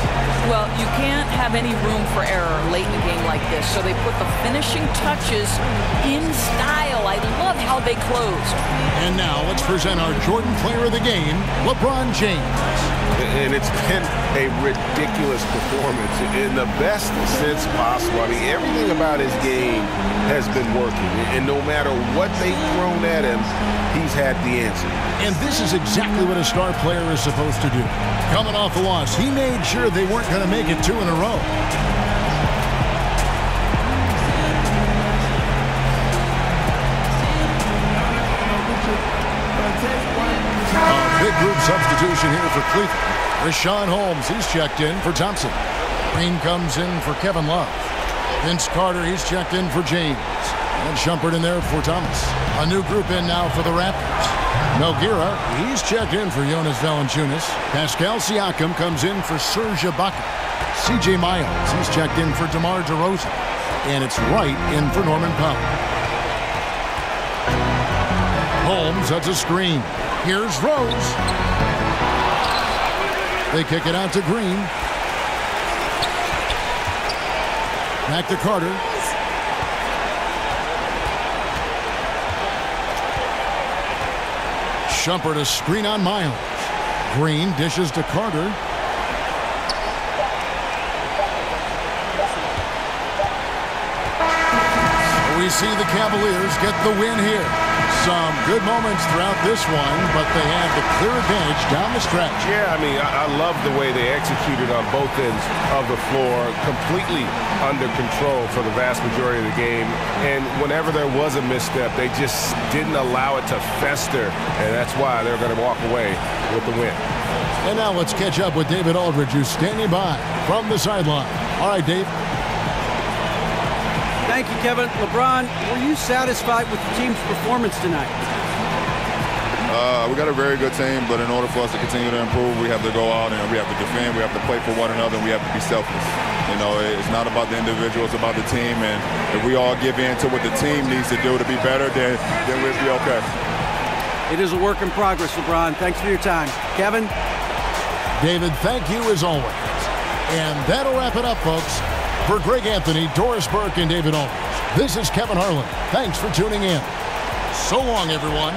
Well, you can't have any room for error late in a game like this, so they put the finishing touches in style. I love how they closed. And now let's present our Jordan Player of the Game, LeBron James. And it's been a ridiculous performance in the best sense possible. I mean, everything about his game has been working. And no matter what they've thrown at him, he's had the answer. And this is exactly what a star player is supposed to do. Coming off a loss, he made sure they weren't going to make it 2 in a row. Big group substitution here for Cleveland. Rashawn Holmes, he's checked in for Thompson. Green comes in for Kevin Love. Vince Carter, he's checked in for James. And Shumpert in there for Thomas. A new group in now for the Raptors. Nogueira, he's checked in for Jonas Valanciunas. Pascal Siakam comes in for Serge Ibaka. C.J. Miles, he's checked in for DeMar DeRozan. And it's Wright in for Norman Powell. Holmes, that's a screen. Here's Rose. They kick it out to Green. Back to Carter. Shumpert a screen on Miles. Green dishes to Carter. we see the Cavaliers get the win here. Some good moments throughout this one, but they have the clear advantage down the stretch. Yeah, I mean, I love the way they executed on both ends of the floor, completely under control for the vast majority of the game. And whenever there was a misstep, they just didn't allow it to fester, and that's why they're going to walk away with the win. And now let's catch up with David Aldridge, who's standing by from the sideline. All right, Dave. Thank you, Kevin. LeBron, were you satisfied with the team's performance tonight? We got a very good team, but in order for us to continue to improve, we have to go out and we have to defend, we have to play for one another, and we have to be selfless. You know, it's not about the individual, it's about the team, and if we all give in to what the team needs to do to be better, then we'll be okay. It is a work in progress, LeBron. Thanks for your time. Kevin? David, thank you as always. And that'll wrap it up, folks. For Greg Anthony, Doris Burke, and David Aldridge, this is Kevin Harlan. Thanks for tuning in. So long, everyone.